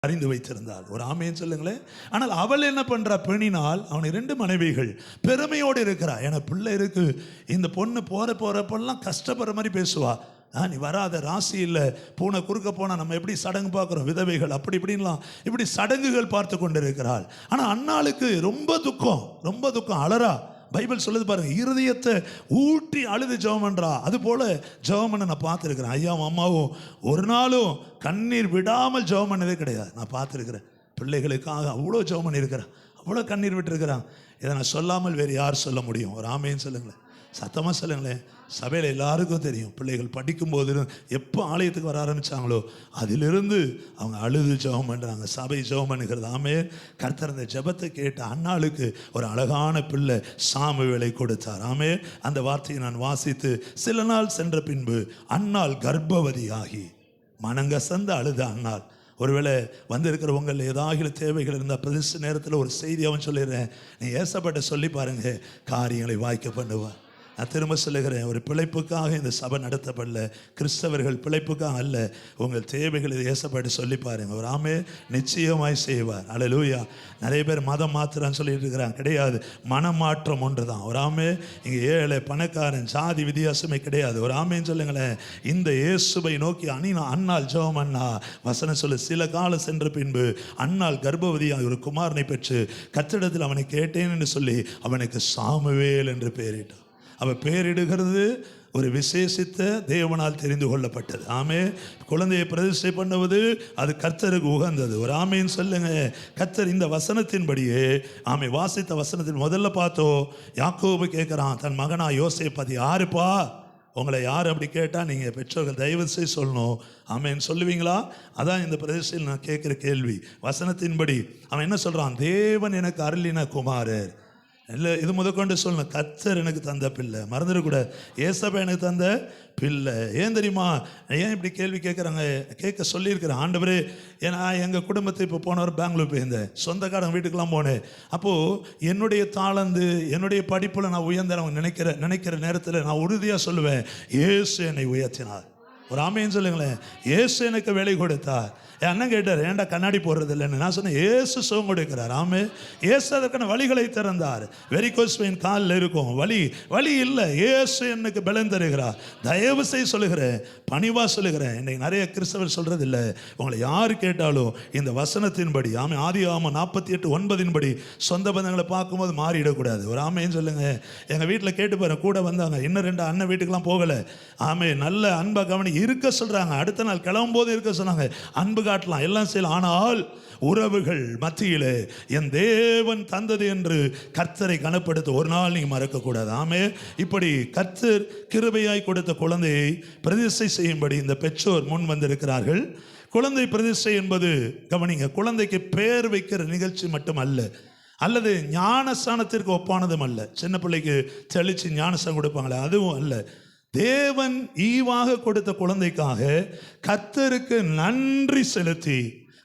அறிந்து வைத்திருந்தாள். ஒரு ஆமேன்னு சொல்லுங்களேன். ஆனால் அவள் என்ன பண்றா? பெண்ணினால் அவனை 2 மனைவிகள் பெருமையோடு இருக்கிறா. என பிள்ளை இருக்கு. இந்த பொண்ணு போறப்பெல்லாம் கஷ்டப்படுற மாதிரி பேசுவா. நீ வராத, ராசி இல்லை, பூனை குறுக்க போனால் நம்ம எப்படி சடங்கு பார்க்குறோம், விதவைகள் அப்படி இப்படின்லாம் இப்படி சடங்குகள் பார்த்து கொண்டு இருக்கிறாள். ஆனால் அன்னாளுக்கு ரொம்ப துக்கம், அலறா. பைபிள் சொல்லுது பாருங்க, இருதயத்தை ஊட்டி அழுது ஜெபம் பண்றா. அது போல ஜெபம் பண்ண நான் பார்த்துருக்கிறேன். ஐயாவும் அம்மாவும் ஒரு நாளும் கண்ணீர் விடாமல் ஜெபம் பண்ணதே கிடையாது. நான் பார்த்துருக்கிறேன். பிள்ளைகளுக்காக அவ்வளோ ஜெபம் பண்ணியிருக்கிறேன், அவ்வளோ கண்ணீர் விட்டுருக்கிறான். இதை நான் சொல்லாமல் வேறு யார் சொல்ல முடியும்? ஒரு ஆமேன்னு சொல்லுங்களேன், சத்தமாக சொல்லுங்களேன். சபையில் எல்லாருக்கும் தெரியும், பிள்ளைகள் படிக்கும்போது எப்போ ஆலயத்துக்கு வர ஆரம்பித்தாங்களோ அதிலிருந்து அவங்க அழுது ஜெபம் பண்ணுறாங்க, சபை ஜெபம் பண்ணுகிறது. ஆமே, கர்த்தர் அந்த ஜெபத்தை கேட்ட அன்னாளுக்கு ஒரு அழகான பிள்ளை சாமுவேலை கொடுத்தார். ஆமே, அந்த வார்த்தையை நான் வாசித்து சில நாள் சென்ற பின்பு அன்னாள் கர்ப்பவதியாகி மனங்கசந்து அழுத அன்னாள். ஒருவேளை வந்திருக்கிற உங்கள் ஏதாவது தேவைகள் இருந்தால் பிரதிஷ்ட நேரத்தில் ஒரு செய்தி அவன் சொல்லிடுறேன், நீ ஏசப்பட்ட சொல்லி பாருங்க, காரியங்களை வாய்க்க பண்ணுவார். நான் திரும்ப சொல்லுகிறேன், ஒரு பிழைப்புக்காக இந்த சபை நடத்தப்படல, கிறிஸ்தவர்கள் பிழைப்புக்காக அல்ல. உங்கள் தேவைகளை ஏசப்பட்டு சொல்லி பாருங்க, ஒரு ஆமே நிச்சயமாய் செய்வார். அல்லேலூயா. நிறைய பேர் மதம் மாத்திரான்னு சொல்லிட்டு இருக்கிறாங்க. கிடையாது, மனமாற்றம் ஒன்று தான். ஒரு ஆமே. இங்கே ஏழை பணக்காரன் ஜாதி வித்தியாசமே கிடையாது. ஒரு ஆமேன்னு சொல்லுங்களேன். இந்த இயேசுவை நோக்கி அன்னாள் ஜெபம் பண்ணா. வசனம் சொல்லு, சில காலம் சென்ற பின்பு அன்னாள் கர்ப்பவதியாக ஒரு குமாரனை பெற்று கர்த்தரிடத்தில் அவனை கேட்டேன் என்று சொல்லி அவனுக்கு சாமுவேல் என்று பெயரிட்டான். அவள் பெயரிடுகிறது ஒரு விசேஷித்த தேவனால் தெரிந்து கொள்ளப்பட்டது. ஆமே. குழந்தையை பிரதிஷ்டை பண்ணுவது அது கர்த்தருக்கு உகந்தது. ஒரு ஆமேன்னு சொல்லுங்க. கர்த்தர் இந்த வசனத்தின்படியே ஆமே வாசித்த வசனத்தின் முதல்ல பார்த்தோம், யாக்கோபு கேட்குறான் தன் மகனா யோசேப்பு, அது யாருப்பா? உங்களை யார் அப்படி கேட்டால் நீங்கள் பெற்றோர்கள் தயவு செய்து சொல்லணும். ஆமேன்னு சொல்லுவீங்களா? அதான் இந்த பிரதிஷ்டையில் நான் கேட்குற கேள்வி. வசனத்தின்படி அவன் என்ன சொல்கிறான்? தேவன் எனக்கு அருளின குமாரர். இல்லை, இது முதற்கொண்டு சொல்லணும், கர்த்தர் எனக்கு தந்த பிள்ளை. மறந்துடக்கூடாது, ஏசப்பா எனக்கு தந்த பிள்ளை. ஏன் தெரியுமா? ஏன் இப்படி கேள்வி கேட்குறாங்க? கேட்க சொல்லியிருக்கிறேன். ஆண்டவரே, ஏன்னா எங்கள் குடும்பத்தை இப்போ போனவர் பெங்களூர் போயிருந்தேன், சொந்தக்காரங்க வீட்டுக்கெல்லாம் போனேன். அப்போது என்னுடைய தாளந்து என்னுடைய படிப்பில் நான் உயர்ந்தவங்க நினைக்கிற நேரத்தில் நான் உறுதியாக சொல்லுவேன், இயேசு என்னை உயர்த்தினார். ஒரு ஆமேன்னு சொல்லுங்களேன். இயேசு எனக்கு வேலை கொடுத்தார். என் அண்ணன் கேட்டார், ஏன்டா கண்ணாடி போடுறது இல்லைன்னு. நான் சொன்னேன், ஏசு சுகம் கொடுக்கிறார். ஆமே, ஏசு அதற்கான வழிகளை திறந்தார். வெரிகோஸ் வெயின் காலில் இருக்கும், வலி இல்லை, ஏசு எனக்கு பலன் தருகிறார். தயவு செய்து சொல்லுகிறேன், பணிவா சொல்லுகிறேன். இன்னைக்கு நிறைய கிறிஸ்தவர் சொல்றது இல்லை. உங்களை யார் கேட்டாலும் இந்த வசனத்தின்படி, ஆமே, ஆதியாகமம் 48:9 சொந்த பந்தங்களை பார்க்கும்போது மாறிடக்கூடாது. ஒரு ஆமேன்னு சொல்லுங்க. எங்கள் வீட்டில் கேட்டு பாருங்க, கூட வந்தாங்க, இன்னும் 2 அண்ணன் வீட்டுக்கெல்லாம் போகலை. ஆமே, நல்ல அன்பா கவனி இருக்க சொல்றாங்க. அடுத்த நாள் கிளம்பும் போது இருக்க சொன்னாங்க. அன்பு காட்டலாம், எல்லாம் செய்யலாம். ஆனால் உறவுகள் மத்தியிலே என் தேவன் தந்தது என்று கர்த்தரை கனப்படுத்த ஒரு நாள் நீங்க மறக்க கூடாது. ஆமே, இப்படி கர்த்தர் கிருபையாய் கொடுத்த குழந்தையை பிரதிஷ்டை செய்யும்படி இந்த பெற்றோர் முன் வந்திருக்கிறார்கள். குழந்தை பிரதிஷ்டை என்பது கவனிங்க, குழந்தைக்கு பெயர் வைக்கிற நிகழ்ச்சி மட்டும் அல்ல, அல்லது ஞானஸ்தானத்திற்கு ஒப்பானதும் அல்ல. சின்ன பிள்ளைக்கு தெளிச்சு ஞானஸ்தானம் கொடுப்பாங்களே, அதுவும் அல்ல. தேவன் ஈவாக கொடுத்த குழந்தைக்காக கர்த்தருக்கு நன்றி செலுத்தி,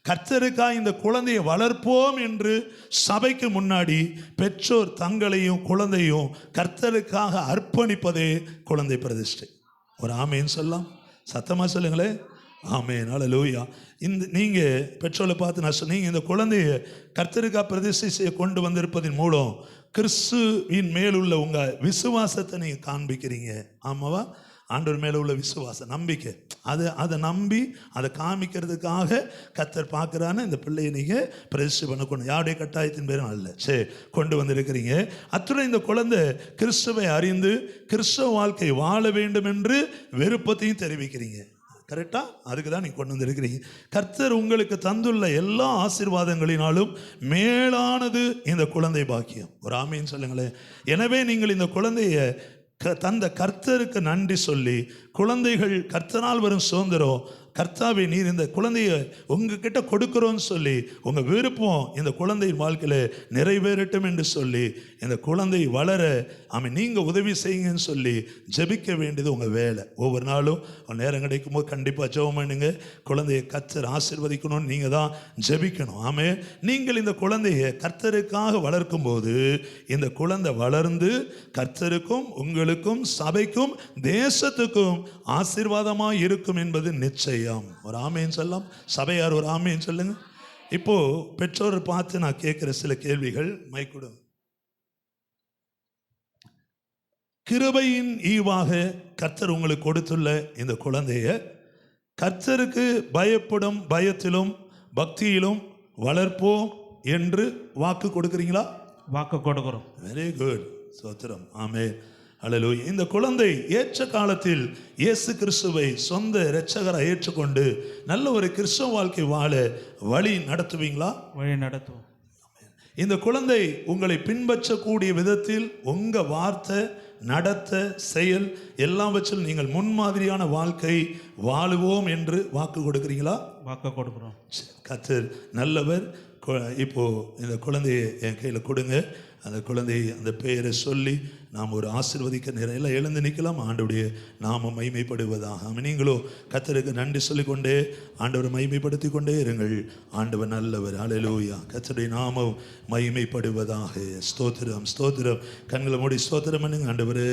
கர்த்தருக்காக இந்த குழந்தையை வளர்ப்போம் என்று சபைக்கு முன்னாடி பெற்றோர் தங்களையும் குழந்தையும் கர்த்தருக்காக அர்ப்பணிப்பதே குழந்தை பிரதிஷ்டை. ஒரு ஆமேன்னு சொல்லலாம், சத்தமாக சொல்லுங்களே. ஆமேன், அல்லேலூயா. இந்த நீங்கள் பெற்றோரை பார்த்து நான் சொன்னீங்க, இந்த குழந்தையை கர்த்தருக்காக பிரதிஷ்டை செய்ய கொண்டு வந்திருப்பதன் மூலம் கிறிஸ்துவின் மேலுள்ள உங்கள் விசுவாசத்தை நீங்கள் காண்பிக்கிறீங்க. ஆமாவா? ஆண்டவர் மேலே உள்ள விசுவாசம், நம்பிக்கை, அதை நம்பி அதை காமிக்கிறதுக்காக கர்த்தர் பார்க்குறான்னு இந்த பிள்ளையை நீங்கள் பிரதிஷ்டை பண்ணக்கூடாது. யாருடைய கட்டாயத்தின் பேரும் அல்ல. சரி, கொண்டு வந்திருக்கிறீங்க. அத்துடன் இந்த குழந்தை கிறிஸ்துவை அறிந்து கிறிஸ்துவ வாழ்க்கை வாழ வேண்டும் என்று விருப்பத்தையும் தெரிவிக்கிறீங்க. கரெக்டா? அதுக்கு தான் நீங்கள் கொண்டு வந்திருக்கிறீங்க. கர்த்தர் உங்களுக்கு தந்துள்ள எல்லா ஆசீர்வாதங்களினாலும் மேலானது இந்த குழந்தை பாக்கியம். ஒரு ஆமீன் சொல்லுங்களேன். எனவே நீங்கள் இந்த குழந்தைய தந்த கர்த்தருக்கு நன்றி சொல்லி, குழந்தைகள் கர்த்தனால் வரும் சுதந்திரம், கர்த்தாவே நீர் இந்த குழந்தைய உங்ககிட்ட கொடுக்குறோன்னு சொல்லி உங்கள் விருப்பம் இந்த குழந்தையின் வாழ்க்கையில் நிறைவேறட்டும் என்று சொல்லி இந்த குழந்தை வளர நீங்கள் உதவி செய்யுங்கன்னு சொல்லி ஜெபிக்க வேண்டியது உங்கள் வேலை. ஒவ்வொரு நாளும் நேரம் கிடைக்கும் போது கண்டிப்பாக ஜெபம் பண்ணுங்க. குழந்தையை கர்த்தர் ஆசீர்வதிக்கணும்னு நீங்கள் தான் ஜெபிக்கணும். ஆமே, நீங்கள் இந்த குழந்தையை கர்த்தருக்காக வளர்க்கும் போது இந்த குழந்தை வளர்ந்து கர்த்தருக்கும் உங்களுக்கும் சபைக்கும் தேசத்துக்கும் ஆசீர்வாதமாக இருக்கும் என்பது நிச்சயம். ஒரு ஆமேன்னு சொல்லலாம். சபையார் ஒரு ஆமேன்னு சொல்லுங்க. இப்போ பெற்றோர் பார்த்து நான் கேட்கிற சில கேள்விகள். மைக்குடு. கிருபையின் ஈவாக கர்த்தர் உங்களுக்கு கொடுத்துள்ள இந்த குழந்தைய கர்த்தருக்கு பயப்படும் பயத்திலும் பக்தியிலும் வளர்ப்போம் என்று வாக்கு கொடுக்கிறீங்களா? வாக்கு கொடுக்கிறோம். Very good. ஸ்தோத்திரம். ஆமென். அல்லேலூயா. இந்த குழந்தை ஏற்ற காலத்தில் இயேசு கிறிஸ்துவை சொந்த இரட்சகராக ஏற்றுக்கொண்டு நல்ல ஒரு கிறிஸ்தவ வாழ்க்கை வாழ வழி நடத்துவீங்களா? வழி நடத்துவோம். இந்த குழந்தை உங்களை பின்பற்றக்கூடிய விதத்தில் உங்க வார்த்தை, நடத்த, செயல் எல்லாம் வச்சு நீங்கள் முன்மாதிரியான வாழ்க்கை வாழுவோம் என்று வாக்கு கொடுக்கிறீங்களா? வாக்கு கொடுக்கிறோம். கர்த்தர் நல்லவர். இப்போ இந்த குழந்தையை என் கையில் கொடுங்க. அந்த குழந்தையை அந்த பெயரை சொல்லி நாம் ஒரு ஆசீர்வதிக்க நேரம் எல்லாம் எழுந்து நிற்கலாம். ஆண்டவருடைய நாமம் மகிமைப்படுவதாக. நீங்களோ கர்த்தருக்கு நன்றி சொல்லிக்கொண்டே ஆண்டவரை மகிமைப்படுத்தி கொண்டே இருங்கள். ஆண்டவர் நல்லவர். அல்லேலூயா. கர்த்தருடைய நாமம் மகிமைப்படுவதாக. ஸ்தோத்திரம், ஸ்தோத்திரம். கண்களை மூடி ஸ்தோத்திரம் பண்ணுங்க. ஆண்டவரே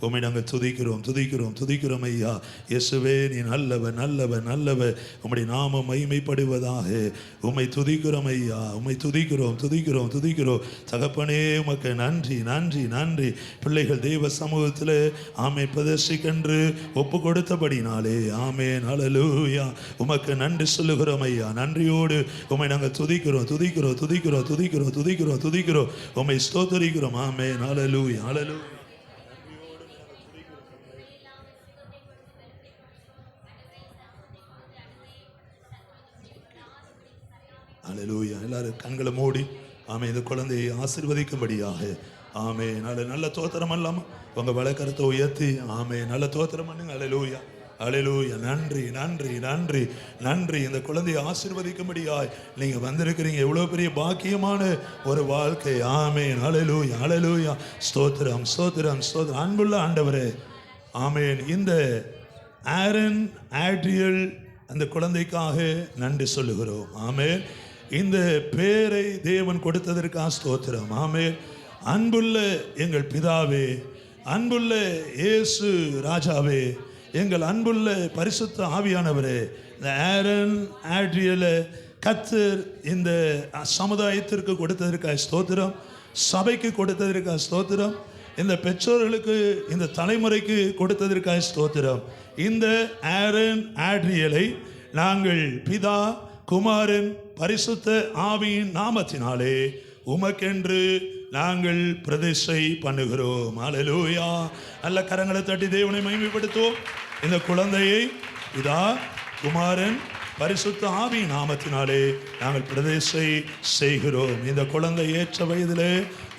உம்மை நாங்கள் துதிக்கிறோம், துதிக்கிறோம், துதிக்கிறோம் ஐயா. இயேசுவே நீ நல்லவர், நல்லவர், நல்லவர். உம்முடைய நாமம் மகிமைப்படுவதாக. உம்மை துதிக்கிறோம் ஐயா, உம்மை துதிக்கிறோம், துதிக்கிறோம், துதிக்கிறோம். தகப்பனே உமக்கு நன்றி, நன்றி, நன்றி. பிள்ளைகள் தெய்வ சமூகத்தில் ஆமே பிரதர்சிக்கென்று ஒப்பு கொடுத்தபடினாலே ஆமேன். அல்லேலூயா. உமக்கு நன்றி சொல்லுகிறோம் ஐயா. நன்றியோடு உம்மை நாங்கள் துதிக்கிறோம், துதிக்கிறோம், துதிக்கிறோம், துதிக்கிறோம், துதிக்கிறோம், துதிக்கிறோம். உம்மை ஸ்தோத்திரிக்கிறோம். ஆமேன். அல்லேலூயா, அல்லேலூயா. அல்லேலூயா. எல்லாரும் கண்களை மூடி ஆமே இந்த குழந்தையை ஆசீர்வதிக்கும்படியாக ஆமே. நல்ல தோத்திரம் அல்லாம உங்க வழக்கரத்தை உயர்த்தி ஆமே நல்ல தோத்திரம் பண்ணுங்க. அல்லேலூயா, அல்லேலூயா. நன்றி, நன்றி, நன்றி, நன்றி. இந்த குழந்தையை ஆசீர்வதிக்கும்படியாய் நீங்க வந்திருக்கிறீங்க. எவ்வளவு பெரிய பாக்கியமான ஒரு வாழ்க்கை. ஆமேன். அல்லேலூயா, அல்லேலூயா. ஸ்தோத்திரம், ஸ்தோத்திரம், ஸ்தோத்திரம். அன்புள்ள ஆண்டவரே ஆமேன். இந்த ஆரன் ஆட்ரியல் அந்த குழந்தைக்காக நன்றி சொல்லுகிறோம். ஆமேன். இந்த பேரை தேவன் கொடுத்ததற்காக ஸ்தோத்திரம். ஆமென். அன்புள்ள எங்கள் பிதாவே, அன்புள்ள இயேசு ராஜாவே, எங்கள் அன்புள்ள பரிசுத்த ஆவியானவரே, இந்த ஆரன் ஆட்ரியலை கர்த்தர் இந்த சமுதாயத்திற்கு கொடுத்ததற்காக ஸ்தோத்திரம். சபைக்கு கொடுத்ததற்காக ஸ்தோத்திரம். இந்த பெற்றோர்களுக்கு, இந்த தலைமுறைக்கு கொடுத்ததற்காக ஸ்தோத்திரம். இந்த ஆரன் ஆட்ரியலை நாங்கள் பிதா, குமாரன், பரிசுத்த ஆவியின் நாமத்தினாலே உமக்கென்று நாங்கள் பிரதிஷ்டை பண்ணுகிறோம். அல்லேலூயா. நல்ல கரங்களை தட்டி தேவனை மகிமைப்படுத்துவோம். இந்த குழந்தையை பிதா, குமாரன், பரிசுத்த ஆவியின் நாமத்தினாலே நாங்கள் பிரதிஷ்டை செய்கிறோம். இந்த குழந்தை ஏற்ற வயதிலே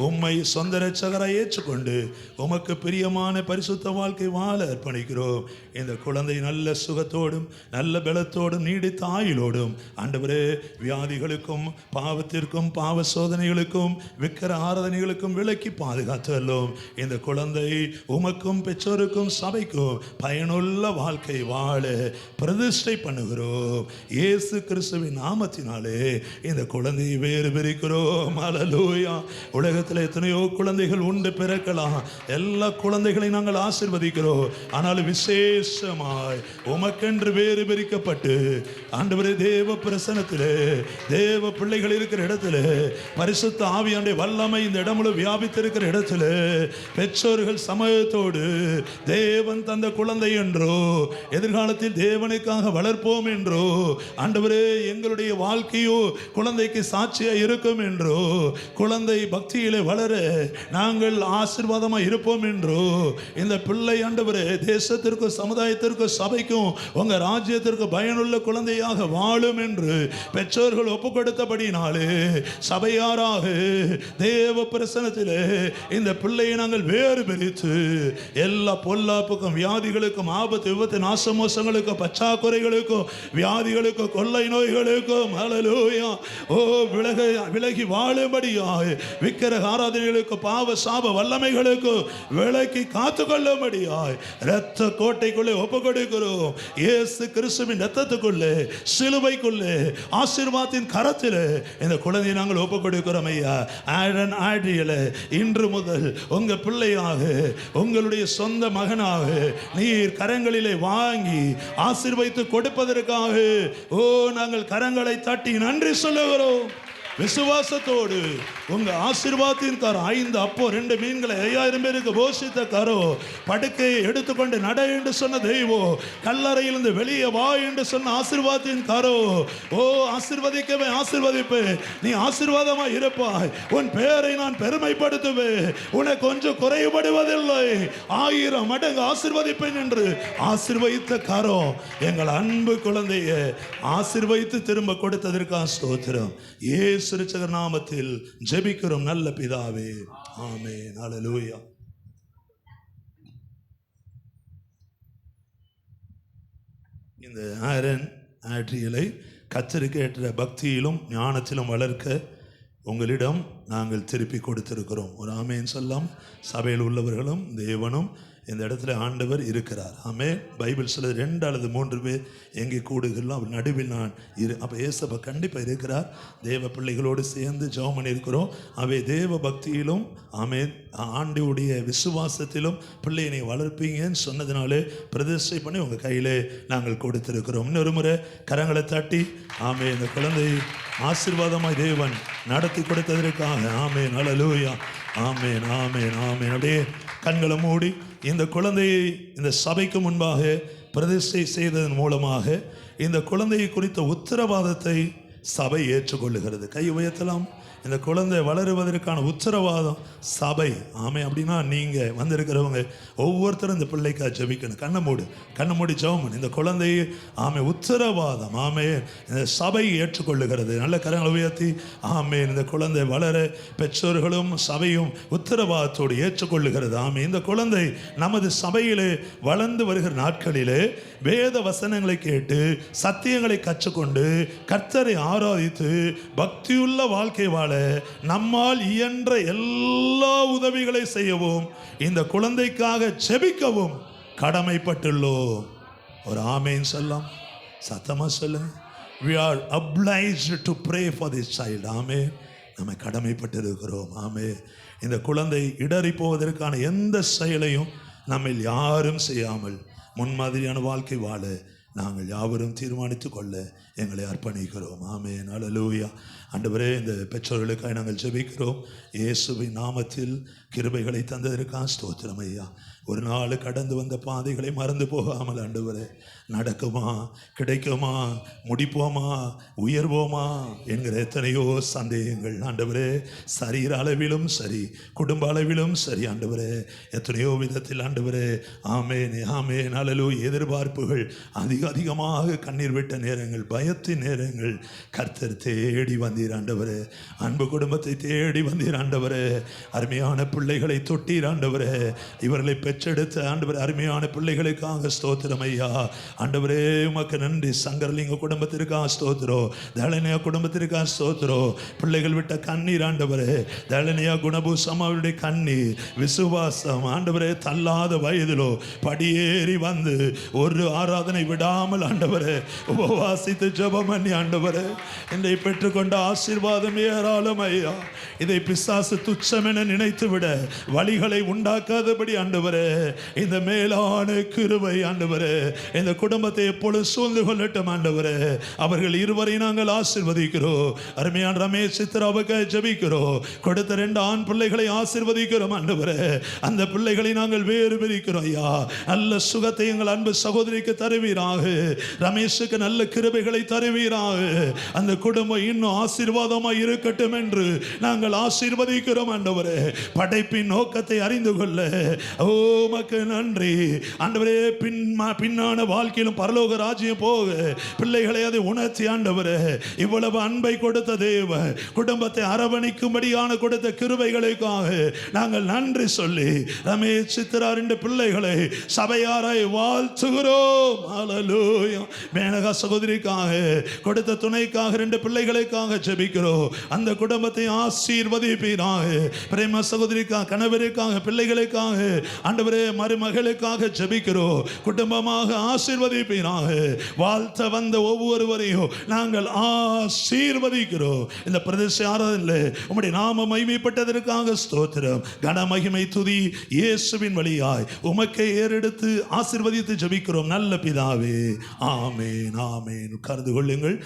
உம்மை சொந்த இரட்சகராய் ஏற்றுக்கொண்டு உமக்கு பிரியமான பரிசுத்த வாழ்க்கை வாழ அர்ப்பணிக்கிறோம். இந்த குழந்தை நல்ல சுகத்தோடும் நல்ல பலத்தோடும் நீடித்த ஆயுளோடும் ஆண்டவரே வியாதிகளுக்கும் பாவத்திற்கும் பாவ சோதனைகளுக்கும் விக்கிர ஆராதனைகளுக்கும் விலக்கி பாதுகாத்தல்லும். இந்த குழந்தை உமக்கும் பெற்றோருக்கும் சபைக்கும் பயனுள்ள வாழ்க்கை வாழ பிரதிஷ்டை பண்ணுகிறோம். இயேசு கிறிஸ்துவின் நாமத்தினாலே இந்த குழந்தையை வேறு பிரிக்கிறோம். அல்லேலூயா. உலகத்தில் எத்தனையோ குழந்தைகள் உண்டு பிறக்கலாம். எல்லா குழந்தைகளையும் நாங்கள் ஆசீர்வதிக்கிறோம். ஆனால் விசேஷமாய் உமக்கென்று வேறு பிரிக்கப்பட்டு ஆண்டவரே தேவ பிரசன்னத்திலே தேவ பிள்ளைகள் இருக்கிற இடத்துல பரிசுத்த ஆவியானுடைய வல்லமை இந்த இடமுழு வியாபித்திருக்கிற இடத்துல பெற்றோர்கள் சமயத்தோடு தேவன் தந்த குழந்தை என்றோ எதிர்காலத்தில் தேவனுக்காக வளர்ப்போம் என்றோ ஆண்டவரே எங்களுடைய வாழ்க்கையோ குழந்தைக்கு சாட்சியா இருக்கும் என்றோ குழந்தை பக்தியிலே வளர நாங்கள் ஆசீர்வாதமாக இருப்போம் என்றோ இந்த பிள்ளை ஆண்டவரே தேசத்திற்கும் சமுதாயத்திற்கும் சபைக்கும் உங்க ராஜ்யத்திற்கு பயனுள்ள குழந்தையாக வாழும் என்று பெற்றோர்கள் ஒப்பு கொடுத்தபடினாலே சபையாராக தேவ பிரசன்னத்திலே இந்த பிள்ளையை நாங்கள் வேறு பிரித்து எல்லா பொல்லாப்புக்கும் வியாதிகளுக்கும் ஆபத்து விபத்து நாசமோசங்களுக்கும் பற்றாக்குறைகளுக்கும் வியாதிகளுக்கும் கொள்ளை நோய்களுக்கும் அல்லேலூயா ஓ விலகி வாழும்படியாக விக்கிரக ஆராதனைகளுக்கு பாவ சாப வல்லமைகளுக்கு விலக்கி காத்துக்கொள்ளும்படியாய் இரத்த கோட்டைக்குள்ளே ஒப்பு கொடுக்கிறோம். இயேசு கிறிஸ்துவின் இரத்தத்துக்குள்ளே சிலுவைக்குள்ளே ஆசீர்வாதத்தின் கரத்திலே இந்த குழந்தையை நாங்கள் ஒப்பு கொடுக்கிறோம் ஐயா. ஆரன் ஆட்ரியல இன்று முதல் உங்க பிள்ளையாக உங்களுடைய சொந்த மகனாக நீர் கரங்களிலே வாங்கி ஆசீர்வதித்து கொடுப்பதற்காக நாங்கள் கரங்களை தட்டி நன்றி சொல்லுகிறோம். விசுவாசத்தோடு உங்க ஆசீர்வாதத்தின் கரம் 5 அப்போ 2 மீன்களை 5000 பேருக்கு போஷித்த கரம், படுக்கையை எடுத்துக்கொண்டு நட என்று சொன்ன தெய்வம், கல்லறையிலிருந்து வெளியே வா என்று சொன்ன ஆசீர்வாதத்தின் கரம். ஆசீர்வதிக்கவே ஆசீர்வதிப்பேன், நீ ஆசீர்வாதமாய் இருப்பாய், உன் பெயரை நான் பெருமைப்படுத்துவேன், உனக்கு கொஞ்சம் குறைபடுவதில்லை, 1000 மடங்கு ஆசீர்வதிப்பேன் என்று ஆசீர்வதித்த கரம் எங்கள் அன்பு குழந்தையை ஆசீர்வதித்து திரும்ப கொடுத்ததற்காக ஸ்தோத்திரம். இயேசு ரட்சகர் நாமத்தில் ஜெபிக்கிறோம் நல்ல பிதாவே, ஆமென். ஹல்லேலூயா. இந்த ஆரன் ஆற்றியலை கர்த்தருக்கு ஏற்ற பக்தியிலும் ஞானத்திலும் வளர்க்க உங்களிடம் நாங்கள் திருப்பி கொடுத்திருக்கிறோம். ஒரு ஆமேன் சொல்லாம். சபையில் உள்ளவர்களும் தேவனும் இந்த இடத்துல ஆண்டவர் இருக்கிறார். ஆமென். பைபிள் சொல்லுது 2 அல்லது 3 பேர் எங்கே கூடுகிறோம் அவர் நடுவில் நான் அப்போ ஏசப்பா கண்டிப்பாக இருக்கிறார். தேவ பிள்ளைகளோடு சேர்ந்து ஜெபம் பண்ணியிருக்கிறோம். அவை தேவ பக்தியிலும் ஆமென் ஆண்டவருடைய விசுவாசத்திலும் பிள்ளையை நீ வளர்ப்பீங்கன்னு சொன்னதுனாலே பிரதிஷ்டை பண்ணி உங்கள் கையிலே நாங்கள் கொடுத்திருக்கிறோம். இன்னொரு முறை கரங்களை தட்டி ஆமென் இந்த குழந்தை ஆசீர்வாதமாய் தேவன் நடத்தி கொடுத்ததற்காக ஆமென். ஹல்லேலூயா. ஆமென் ஆமென் ஆமென். அப்படியே கண்களை மூடி இந்த குழந்தையை இந்த சபைக்கு முன்பாக பிரதிஷ்டை செய்ததன் மூலமாக இந்த குழந்தையை குறித்த உத்தரவாதத்தை சபை ஏற்றுக்கொள்ளுகிறது. கை உயர்த்தலாம். இந்த குழந்தை வளருவதற்கான உத்தரவாதம் சபை. ஆமே. அப்படின்னா நீங்கள் வந்திருக்கிறவங்க ஒவ்வொருத்தரும் இந்த பிள்ளைக்காக ஜெபிக்கணும். கண்ணை மூடி ஜெபம் பண்ணு. இந்த குழந்தையை ஆமே உத்தரவாதம் ஆமே இந்த சபை ஏற்றுக்கொள்ளுகிறது. நல்ல கரங்களை உயர்த்தி ஆமே இந்த குழந்தை வளர பெற்றோர்களும் சபையும் உத்தரவாதத்தோடு ஏற்றுக்கொள்ளுகிறது. ஆமே இந்த குழந்தை நமது சபையிலே வளர்ந்து வருகிற நாட்களிலே வேத வசனங்களை கேட்டு சத்தியங்களை கற்றுக்கொண்டு கர்த்தரை ஆராதித்து பக்தியுள்ள வாழ்க்கை வாழ நம்மால் இயன்ற எல்லா உதவிகளை செய்யவும் இந்த குழந்தைக்காக ஜெபிக்கவும் கடமைப்பட்டுள்ளோம். ஒரு ஆமேன் சொல்லலாம். சத்தமா சொல்லுங்க. We are obliged to pray for this child. ஆமென். நம்ம கடமைப்பட்டிருக்கிறோம். ஆமென். இந்த குழந்தை இடறி போவதற்கான எந்த செயலையும் நம்ம யாரும் செய்யாமல் முன்மாதிரியான வாழ்க்கை வாழ நாங்கள் யாவரும் தீர்மானித்து கொள்ள எங்களை அர்ப்பணிக்கிறோம். ஆமென். ஹல்லேலூயா. ஆண்டவரே இந்த பெற்றோர்களுக்காக நாங்கள் ஜெபிக்கிறோம். இயேசுவின் நாமத்தில் கிருபைகளை தந்ததற்காக ஸ்தோத்திரம் ஐயா. ஒரு நாள் கடந்து வந்த பாதைகளை மறந்து போகாமல் ஆண்டவரே நடக்குமா கிடைக்குமா முடிப்போமா உயர்வோமா என்கிற எத்தனையோ சந்தேகங்கள் ஆண்டவரே சரீர அளவிலும் சரி குடும்ப அளவிலும் சரி ஆண்டவரே எத்தனையோ விதத்தில் ஆண்டவரே ஆமேன் ஆமேன் ஹல்லேலூயா எதிர்பார்ப்புகள் அதிகமாக கண்ணீர் விட்ட நேரங்கள் பயத்தின் நேரங்கள் கர்த்தர் தேடி வந்தீர் ஆண்டவரே. அன்பு குடும்பத்தை தேடி வந்தீர் ஆண்டவரே. அருமையான பிள்ளைகளை தொட்டீர் ஆண்டவரே. இவர்களை பெற்றெடுத்த ஆண்டவரே அருமையான பிள்ளைகளுக்காக ஸ்தோத்திரம் ஐயா. ஆண்டவரே உமக்கு நன்றி. சங்கரலிங்க குடும்பத்திற்காக ஸ்தோத்திரம். தலனியா குடும்பத்திற்காக ஸ்தோத்திரம். பிள்ளைகள் விட்ட கண்ணீர் ஆண்டவரே. தலனியா குணபூசம் அவருடைய கண்ணீர் விசுவாசம் ஆண்டவரே தள்ளாத வயதிலோ படியேறி வந்து ஒரு ஆராதனை விடாமல் ஆண்டவரே உபவாசித்து ஜெபம் பண்ணி ஆண்டவரே இதை பெற்றுக்கொண்ட ஆசீர்வாதம் ஏராளம் ஐயா. இதை பிசாசு துச்சம் என நினைத்து விட வழிகளை உண்டாக்காதபடி ஆண்டவரே இந்த மேலான கிருபை ஆண்டவரே இந்த குடும்பத்தை எப்பொழுது சூழ்ந்து கொள்ளட்டும் ஆண்டவரே. அவர்கள் இருவரை நாங்கள் ஆசீர்வதிக்கிறோம். அருமையான ரமேஷ் சித்ராவுக்கு ஜெபிக்கிறோம். கொடுத்த 2 ஆண் பிள்ளைகளை ஆசீர்வதிக்கிறோம் ஆண்டவரே. அந்த பிள்ளைகளை நாங்கள் வேறு பிரிக்கிறோம் ஐயா. நல்ல சுகத்தை எங்கள் அன்பு சகோதரிக்கு தருவீராக. ரமேஷுக்கு நல்ல கிருபைகளை தருவீராக. அந்த குடும்பம் இன்னும் ஆசீர்வாதமாக இருக்கட்டும் என்று நாங்கள் ஆசீர்வதிக்கிறோம் ஆண்டவரே. படைப்பின் நோக்கத்தை அறிந்து கொள்ள உமக்கு நன்றி ஆண்டவரே. பின்னான வாழ்க்கையிலும் பரலோக ராஜ்யம் போக பிள்ளைகளை அதை உணர்த்தி ஆண்டவரே இவ்வளவு அன்பை கொடுத்த தேவ குடும்பத்தை அரவணைக்கும்படியான கொடுத்த கிருபைகளுக்காக நாங்கள் நன்றி சொல்லி ரமேஷ் சித்ரா 2 பிள்ளைகளை சபையாராய் வாழ்த்துகிறோம். ஹல்லேலூயா. மேனகா சகோதரிக்காக கொடுத்த துணைக்காக 2 பிள்ளைகளுக்காக ஜெபிக்கிறோம். அந்த குடும்பத்தை ஆசீர்வதிப்பீராக. பிரேம சகோதரிக்காக கணவருக்காக பிள்ளைகளுக்காக ஆண்டவரே மருமகளுக்காக ஜெபிக்கிறோம். குடும்பமாக ஆசீர்வதிப்பீராக. வாழ்த்த வந்த ஒவ்வொருவரையும் நாங்கள் ஆசீர்வதிக்கிறோம். இந்த பிரதேச ஆராதனையில் உம்முடைய நாம மகிமைப்பட்டதற்காக ஸ்தோத்திரம். கன மகிமை துதி இயேசுவின் வழியாய் உமக்கே ஏறெடுத்து ஆசீர்வதித்து ஜெபிக்கிறோம் நல்ல பிதாவே. ஆமென் ஆமென். உட்கார்ந்து கொள்ளுங்கள்.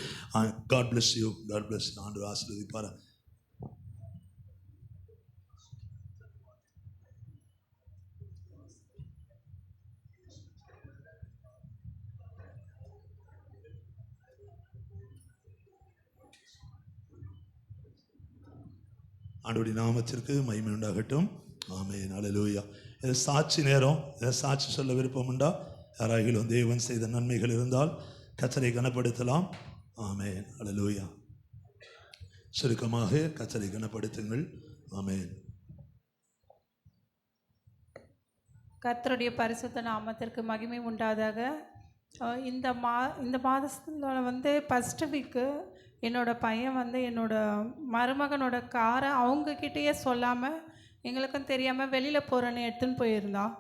God bless you. God bless you. ஆண்டவர் ஆசீர்வதிப்பார். ஆண்டவருடைய நாமத்திற்கு மகிமை உண்டாகட்டும். ஆமென் அல்லேலூயா. இது சாட்சி நேரம். இதை சாட்சி சொல்ல விருப்பம் உண்டா? யாராகிலும் தேவன் செய்த நன்மைகள் இருந்தால் கர்த்தரை கனப்படுத்தலாம். ஆமென் அல்லேலூயா. சுருக்கமாக கர்த்தரை கனப்படுத்துங்கள். ஆமென். கர்த்தருடைய பரிசுத்த நாமத்திற்கு மகிமை உண்டாதாக. இந்த மாதத்தில் வந்து ஃபஸ்ட்டு வீக்கு என்னோடய பையன் வந்து என்னோடய மருமகனோட காரை அவங்கக்கிட்டேயே சொல்லாமல் எங்களுக்கும் தெரியாமல் வெளியில் போகிறேன்னு எடுத்துன்னு போயிருந்தான்.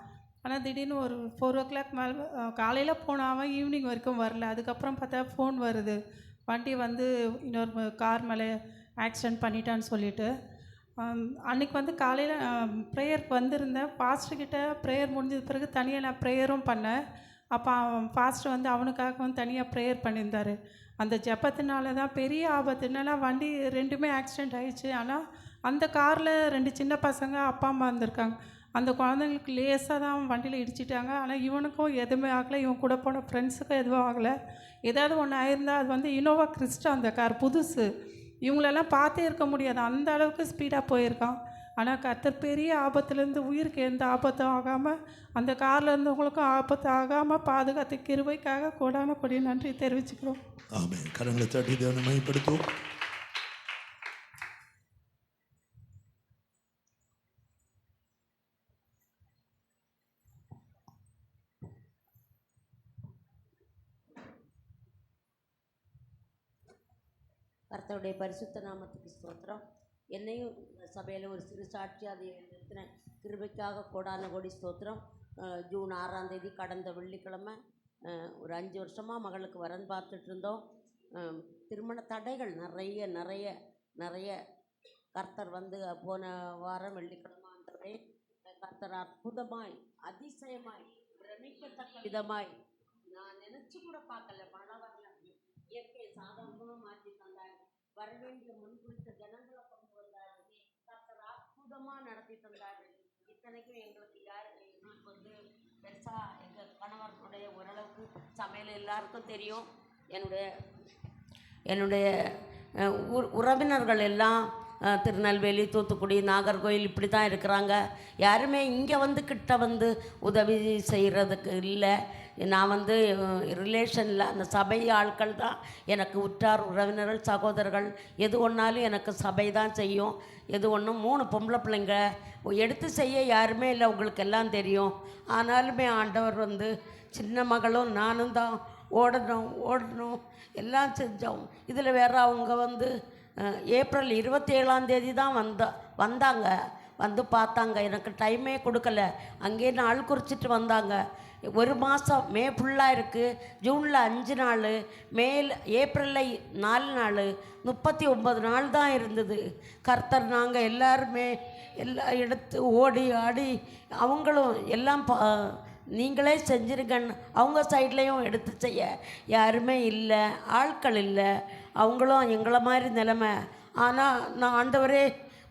ஆனால் திடீர்னு ஒரு 4 o'clock மேலே காலையில் போனாமல் ஈவினிங் வரைக்கும் வரல. அதுக்கப்புறம் பார்த்தா ஃபோன் வருது, வண்டி வந்து இன்னொரு கார் மேலே ஆக்சிடெண்ட் பண்ணிட்டான்னு சொல்லிட்டு. அன்றைக்கி வந்து காலையில் ப்ரேயருக்கு வந்திருந்தேன். பாஸ்டர்கிட்ட ப்ரேயர் முடிஞ்சது பிறகு தனியாக நான் ப்ரேயரும் பண்ணேன். அப்போ பாஸ்டர் வந்து அவனுக்காகவும் தனியாக ப்ரேயர் பண்ணியிருந்தார். அந்த ஜெபத்தினால தான் பெரிய ஆபத்து. என்னென்னா வண்டி 2மே ஆக்சிடெண்ட் ஆகிடுச்சு. ஆனால் அந்த காரில் 2 சின்ன பசங்க அப்பா அம்மா இருந்திருக்காங்க. அந்த குழந்தைங்களுக்கு லேசாக தான் வண்டியில் இடிச்சிட்டாங்க. ஆனால் இவனுக்கும் எதுவுமே ஆகலை, இவன் கூட போன ஃப்ரெண்ட்ஸுக்கும் எதுவும் ஆகலை. ஏதாவது ஒன்று ஆயிருந்தால் அது வந்து இனோவா கிறிஸ்டா, அந்த கார் புதுசு. இவங்களெல்லாம் பார்த்தே இருக்க முடியாது, அந்த அளவுக்கு ஸ்பீடாக போயிருக்கான். ஆனால் கர்த்தர் பெரிய ஆபத்துலேருந்து உயிருக்கு எந்த ஆபத்தும் ஆகாமல், அந்த காரில் இருந்தவங்களுக்கும் ஆபத்து ஆகாமல் பாதுகாத்து கிருபைக்காக கோடான கொடி நன்றி தெரிவிச்சுக்கிறோம். ஆமென். கரங்களை தட்டி தேவனை மகிமைப்படுத்துவோம். கர்த்தருடைய பரிசுத்த நாமத்துக்கு ஸ்தோத்திரம். என்னையும் சபையில் ஒரு சிறு சாட்சியாக அதை நிறுத்தின கிருபைக்காக கோடான கோடி ஸ்தோத்திரம். ஜூன் 6ஆம் தேதி கடந்த வெள்ளிக்கிழமை ஒரு 5 வருஷமாக மகளுக்கு வரன் பார்த்துட்டு இருந்தோம். திருமண தடைகள் நிறைய நிறைய நிறைய கர்த்தர் வந்து போன வாரம் வெள்ளிக்கிழமை ஆண்டவரே கர்த்தர் அற்புதமாய் அதிசயமாய் பிரமிக்கத்தக்க விதமாய் நான் நினச்சி கூட பார்க்கல. மழை வரல, இயற்கை சாதகமாக மாற்றி தந்தார். வரவேண்டிய முன்குறித்த ஜனங்களை கொண்டு வந்தார். கர்த்தர் அற்புதமாக நடத்தி தந்தார். இத்தனைக்கும் எங்களுக்கு எங்களுக்கு வந்து பெருசாக எங்கள் கணவர்களுடைய ஓரளவுக்கு சமையல் எல்லாருக்கும் தெரியும். என்னுடைய உறவினர்கள் எல்லாம் திருநெல்வேலி, தூத்துக்குடி, நாகர்கோவில் இப்படி தான் இருக்கிறாங்க. யாருமே இங்கே வந்து கிட்ட வந்து உதவி செய்கிறதுக்கு இல்லை. நான் வந்து ரிலேஷனில் அந்த சபை ஆட்கள் தான் எனக்கு உற்றார் உறவினர்கள், சகோதரர்கள். எது ஒன்றாலும் எனக்கு சபை தான் செய்யும். எது ஒன்றும் 3 பொம்பளை பிள்ளைங்க எடுத்து செய்ய யாருமே இல்லை, உங்களுக்கு எல்லாம் தெரியும். ஆனாலுமே ஆண்டவர் வந்து சின்ன மகளும் நானும் தான் ஓடணும் எல்லாம் செஞ்சோம். இதில் வேறு அவங்க வந்து ஏப்ரல் 27ஆம் தேதி தான் வந்தாங்க. வந்து பார்த்தாங்க. எனக்கு டைமே கொடுக்கல. அங்கேயே நாள் குறிச்சிட்டு வந்தாங்க. 1 மாதம் மே ஃபுல்லாக இருக்குது. ஜூனில் 5 நாள், ஏப்ரலில் 4 நாள், 39 நாள் தான் இருந்தது. கர்த்தர் நாங்கள் எல்லாருமே எல்லாம் எடுத்து ஓடி ஆடி அவங்களும் எல்லாம் நீங்களே செஞ்சுருங்கன்னு அவங்க சைட்லேயும் எடுத்து செய்ய யாருமே இல்லை, ஆட்கள் இல்லை. அவங்களும் எங்களை மாதிரி நிலைமை. ஆனால் நான் ஆண்டவரே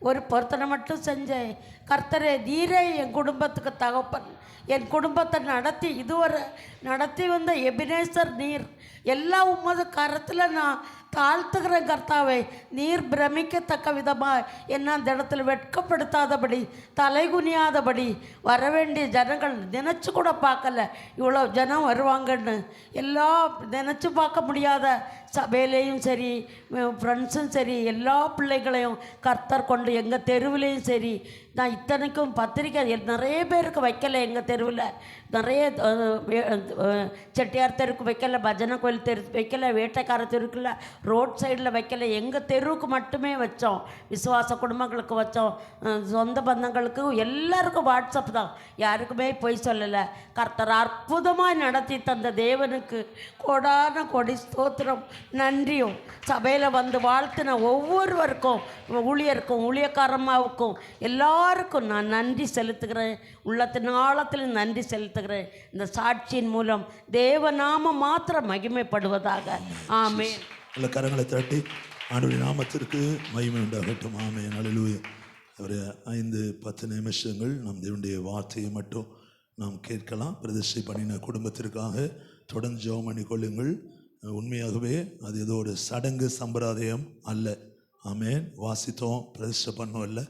ஒரு பொருத்தனை மட்டும் செஞ்சேன். கர்த்தரே நீரே என் குடும்பத்துக்கு தகப்பன். என் குடும்பத்தை இதுவரை நடத்தி வந்த எபினேசர் நீர். எல்லாம் உமது கரத்தில் நான் தாழ்த்துகிறேன் கர்த்தாவே. நீர் பிரமிக்கத்தக்க விதமாக என்ன அந்த இடத்துல வெட்கப்படுத்தாதபடி, தலைகுனியாதபடி வரவேண்டிய ஜனங்கள் நினச்சி கூட பார்க்கல இவ்வளோ ஜனம் வருவாங்கன்னு. எல்லாம் நினச்சி பார்க்க முடியாத சபையிலையும் சரி, ஃப்ரெண்ட்ஸும் சரி, எல்லா பிள்ளைகளையும் கர்த்தர் கொண்டு எங்கள் தெருவிலையும் சரி நான் இத்தனைக்கும் பத்திரிக்கை நிறைய பேருக்கு வைக்கலை. எங்கள் தெருவில் நிறைய செட்டியார் தெருக்கு வைக்கலை, பஜனை கோயில் தெரு வைக்கலை, வேட்டைக்கார தெருக்குல ரோட் சைடில் வைக்கலை. எங்கள் தெருவுக்கு மட்டுமே வச்சோம். விசுவாச குடும்பங்களுக்கு வச்சோம், சொந்த பந்தங்களுக்கு எல்லாருக்கும் வாட்ஸ்அப் தான், யாருக்குமே போய் சொல்லலை. கர்த்தர் அற்புதமாக நடத்தி தந்த தேவனுக்கு கொடான கொடி ஸ்தோத்திரம், நன்றியும். சபையில் வந்து வாழ்த்தின ஒவ்வொருவருக்கும், ஊழியருக்கும், ஊழியக்காரம்மாவுக்கும் எல்லாருக்கும் நான் நன்றி செலுத்துகிறேன். உள்ளத்தின் ஆழத்தில் நன்றி செலுத்துகிறேன். இந்த சாட்சியின் மூலம் தேவநாமம் மாத்திரம் மகிமைப்படுவதாக. ஆமென். நல்ல கரங்களை தட்டி ஆண்டவருடைய நாமத்திற்கு மகிமை உண்டாகட்டும். ஆமென். அல்லேலூயா. ஒரு 5-10 நிமிஷங்கள் நாம் தேவனுடைய வார்த்தையை மட்டும் நாம் கேட்கலாம். பிரதிஷ்டை பண்ணின குடும்பத்திற்காக தொடர்ந்து ஜெபம் பண்ணி கொள்ளுங்கள். உண்மையாகவே அது ஏதோ ஒரு சடங்கு சம்பிரதாயம் அல்ல. ஆமென். வாசித்தோம், பிரதிஷ்டை பண்ணோம் இல்லை.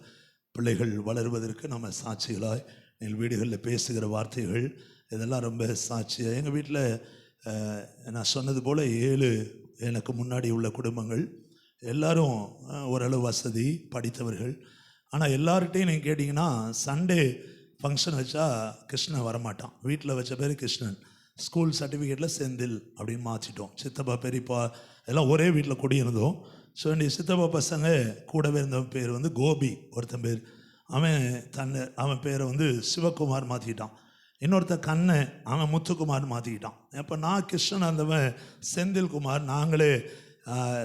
பிள்ளைகள் வளருவதற்கு நம்ம சாட்சிகளாய் எங்கள் வீடுகளில் பேசுகிற வார்த்தைகள் இதெல்லாம் ரொம்ப சாட்சியாக. எங்கள் வீட்டில் நான் சொன்னது போல் 7 எனக்கு முன்னாடி உள்ள குடும்பங்கள் எல்லாரும் ஓரளவு வசதி படித்தவர்கள். ஆனால் எல்லார்கிட்டையும் நீங்கள் கேட்டிங்கன்னா சண்டே ஃபங்க்ஷன் வச்சா கிருஷ்ணன் வரமாட்டான். வீட்டில் வச்ச பேர் கிருஷ்ணன். ஸ்கூல் சர்டிஃபிகேட்டில் செந்தில் அப்படின்னு மாற்றிட்டோம். சித்தப்பா பெரியப்பா எல்லாம் ஒரே வீட்டில் குடியிருந்தோம். ஸோ என்னுடைய சித்தப்பா பசங்க கூடவே இருந்தவன் பேர் வந்து கோபி, ஒருத்தன் பேர். அவன் பேரை வந்து சிவகுமார் மாற்றிக்கிட்டான். இன்னொருத்தன் கண்ணன், அவன் முத்துக்குமார் மாற்றிக்கிட்டான். அப்போ நான் கிருஷ்ணன் இருந்தவன் செந்தில்குமார். நாங்களே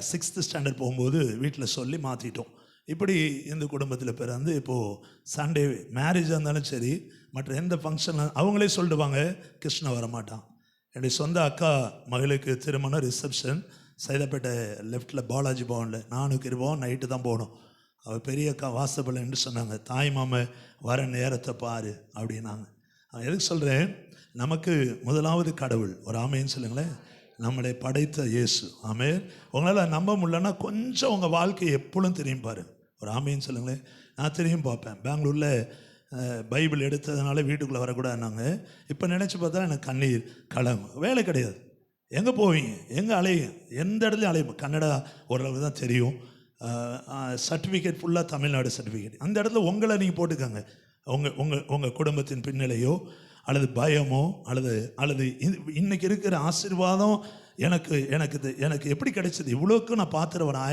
6th ஸ்டாண்டர்ட் போகும்போது வீட்டில் சொல்லி மாற்றிட்டோம். இப்படி இந்த குடும்பத்தில் பிறந்து இப்போது சண்டே மேரேஜாக இருந்தாலும் சரி, மற்ற எந்த ஃபங்க்ஷன் அவங்களே சொல்லிடுவாங்க கிருஷ்ணன் வரமாட்டான். என்னுடைய சொந்த அக்கா மகளுக்கு திருமணம், ரிசப்ஷன் சைதாப்பேட்டை லெஃப்டில் பாலாஜி பவனில். நானுக்கு இருப்போம், நைட்டு தான் போகணும். அவள் பெரிய அக்கா வாசப்படலைன்னு சொன்னாங்க. தாய் மாம வர நேரத்தை பாரு அப்படின்னாங்க. நான் எதுக்கு சொல்கிறேன், நமக்கு முதலாவது கடவுள் ஒரு ஆமேன்னு சொல்லுங்களேன், நம்மளை படைத்த இயேசு. ஆமேன். உங்களால் நம்ப முடியலன்னா கொஞ்சம் உங்கள் வாழ்க்கையை எப்பொழுதும் தெரியும் பாரு. ஒரு ஆமேன்னு சொல்லுங்களேன். நான் தெரியும் பார்ப்பேன். பெங்களூரில் பைபிள் எடுத்ததுனால வீட்டுக்குள்ளே வரக்கூடாதுன்னாங்க. இப்போ நினச்சி பார்த்தா எனக்கு கண்ணீர் கலங்கும். வேலை கிடையாது. எங்கே போவீங்க, எங்கே அலையுங்க, எந்த இடத்துலையும் அலையும். கன்னடா ஓரளவு தான் தெரியும். சர்டிஃபிகேட் ஃபுல்லாக தமிழ்நாடு சர்டிஃபிகேட். அந்த இடத்துல உங்களை நீங்கள் போட்டுக்கோங்க. உங்கள் குடும்பத்தின் பின்னணியோ அல்லது பயமோ அல்லது இன்னைக்கு இருக்கிற ஆசீர்வாதம் எனக்கு எப்படி கிடைச்சது, இவ்வளோக்கு நான் பார்த்துருவேன்.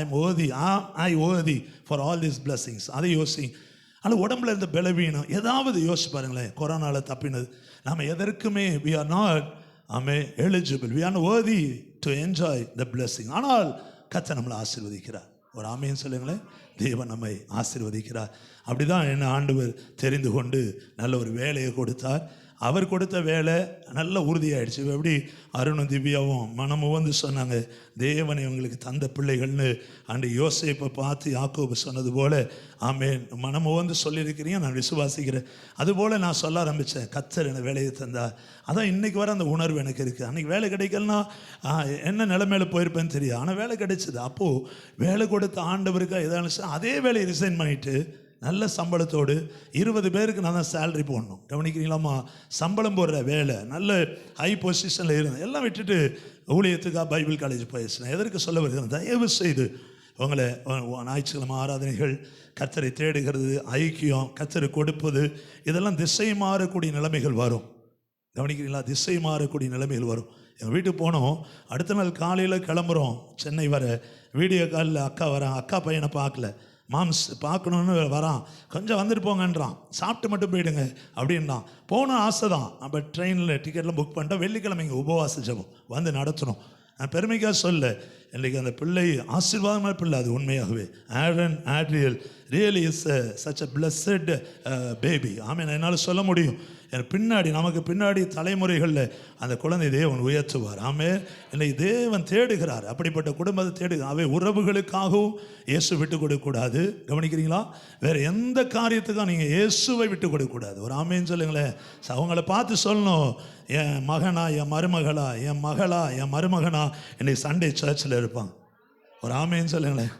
ஐ ஓதி ஃபார் ஆல் தீஸ் பிளஸிங்ஸ். அதை யோசி. ஆனால் உடம்புல இருந்த பலவீனம் ஏதாவது யோசிச்சு பாருங்களேன். கொரோனாவில் தப்பினது. நம்ம எதற்குமே we are not eligible, we are not worthy to enjoy the blessing. ஆனால் கர்த்தர் நம்மளை ஆசீர்வதிக்கிறார். ஒரு ஆமேன்னு சொல்லுங்களேன். தேவன் நம்மை ஆசீர்வதிக்கிறார். அப்படி தான் என்ன ஆண்டவர் தெரிந்து கொண்டு நல்ல ஒரு வேலையை கொடுத்தார். அவர் கொடுத்த வேலை நல்ல உறுதியாயிடுச்சு. எப்படி அருணும் திவ்யாவும் மனமும் வந்து சொன்னாங்க, தேவனை இவங்களுக்கு தந்த பிள்ளைகள்னு அன்று யோசேப்பை பார்த்து யாக்கோபு சொன்னது போல் ஆமேன் மனமும் வந்து சொல்லியிருக்கிறீங்க, நான் விசுவாசிக்கிறேன். அதுபோல் நான் சொல்ல ஆரம்பித்தேன், கர்த்தர் எனக்கு வேலையை தந்தார். அதான் இன்றைக்கி வர அந்த உணர்வு எனக்கு இருக்குது. அன்றைக்கி வேலை கிடைக்கலன்னா என்ன நிலைமையில போயிருப்பேன்னு தெரியாது. ஆனால் வேலை கிடைச்சிது. அப்போது வேலை கொடுத்த ஆண்டவருக்காக எதாவது அதே வேலையை ரிசைன் பண்ணிவிட்டு நல்ல சம்பளத்தோடு 20 பேருக்கு நான் தான் சேலரி போடணும். கவனிக்கிறீங்களாம்மா, சம்பளம் போடுற வேலை, நல்ல ஹை பொசிஷனில் இருந்தேன். எல்லாம் விட்டுட்டு ஊழியத்துக்காக பைபிள் காலேஜ் போயிடுச்சு. நான் எதற்கு சொல்ல வருகிறேன், தயவு செய்து உங்களை ஞாயிற்றுக்கிழமை ஆராதனைகள், கர்த்தரை தேடுகிறது, ஐக்கியம், கர்த்தரை கொடுப்பது, இதெல்லாம் திசை மாறக்கூடிய நிலைமைகள் வரும். கவனிக்கிறீங்களா? திசை மாறக்கூடிய நிலைமைகள் வரும். எங்கள் வீட்டுக்கு போனோம். அடுத்த நாள் காலையில் கிளம்புறோம் சென்னை வர. வீடியோ காலில் அக்கா வரான். அக்கா பையனை பார்க்கல, மாம்ஸ் பார்க்கணுன்னு வரான். கொஞ்சம் வந்துட்டு போங்கன்றான். சாப்பிட்டு மட்டும் போயிடுங்க அப்படின்றான். போகணும் ஆசை தான். அப்போ ட்ரெயினில் டிக்கெட்லாம் புக் பண்ணிட்டோம். வெள்ளிக்கிழமை இங்கே உபவாச ஜெபம் வந்து நடத்தணும். நான் பெருமைக்காக சொல்ல, இன்றைக்கி அந்த பிள்ளை ஆசீர்வாதமான பிள்ளை. அது உண்மையாகவே atrial really is such a blessed baby. ஆமாம், என்னால் சொல்ல முடியும். பின்னாடி நமக்கு பின்னாடி தலைமுறைகளில் அந்த குழந்தை தேவன் உயர்த்துவார். ஆமே, இன்னைக்கு தேவன் தேடுகிறார். அப்படிப்பட்ட குடும்பத்தை தேடுகிறார். அவை உறவுகளுக்காகவும் இயேசு விட்டு கொடுக்கக்கூடாது. கவனிக்கிறீங்களா? வேறு எந்த காரியத்துக்கும் நீங்கள் இயேசுவை விட்டு கொடுக்கக்கூடாது. ஒரு ஆமேன்னு சொல்லுங்களேன். அவங்கள பார்த்து சொல்லணும், என் மகனா, என் மருமகளா, என் மகளா, என் மருமகனா இன்னைக்கு சண்டே சர்ச்சில் இருப்பாங்க. ஒரு ஆமேன்னு சொல்லுங்களேன்.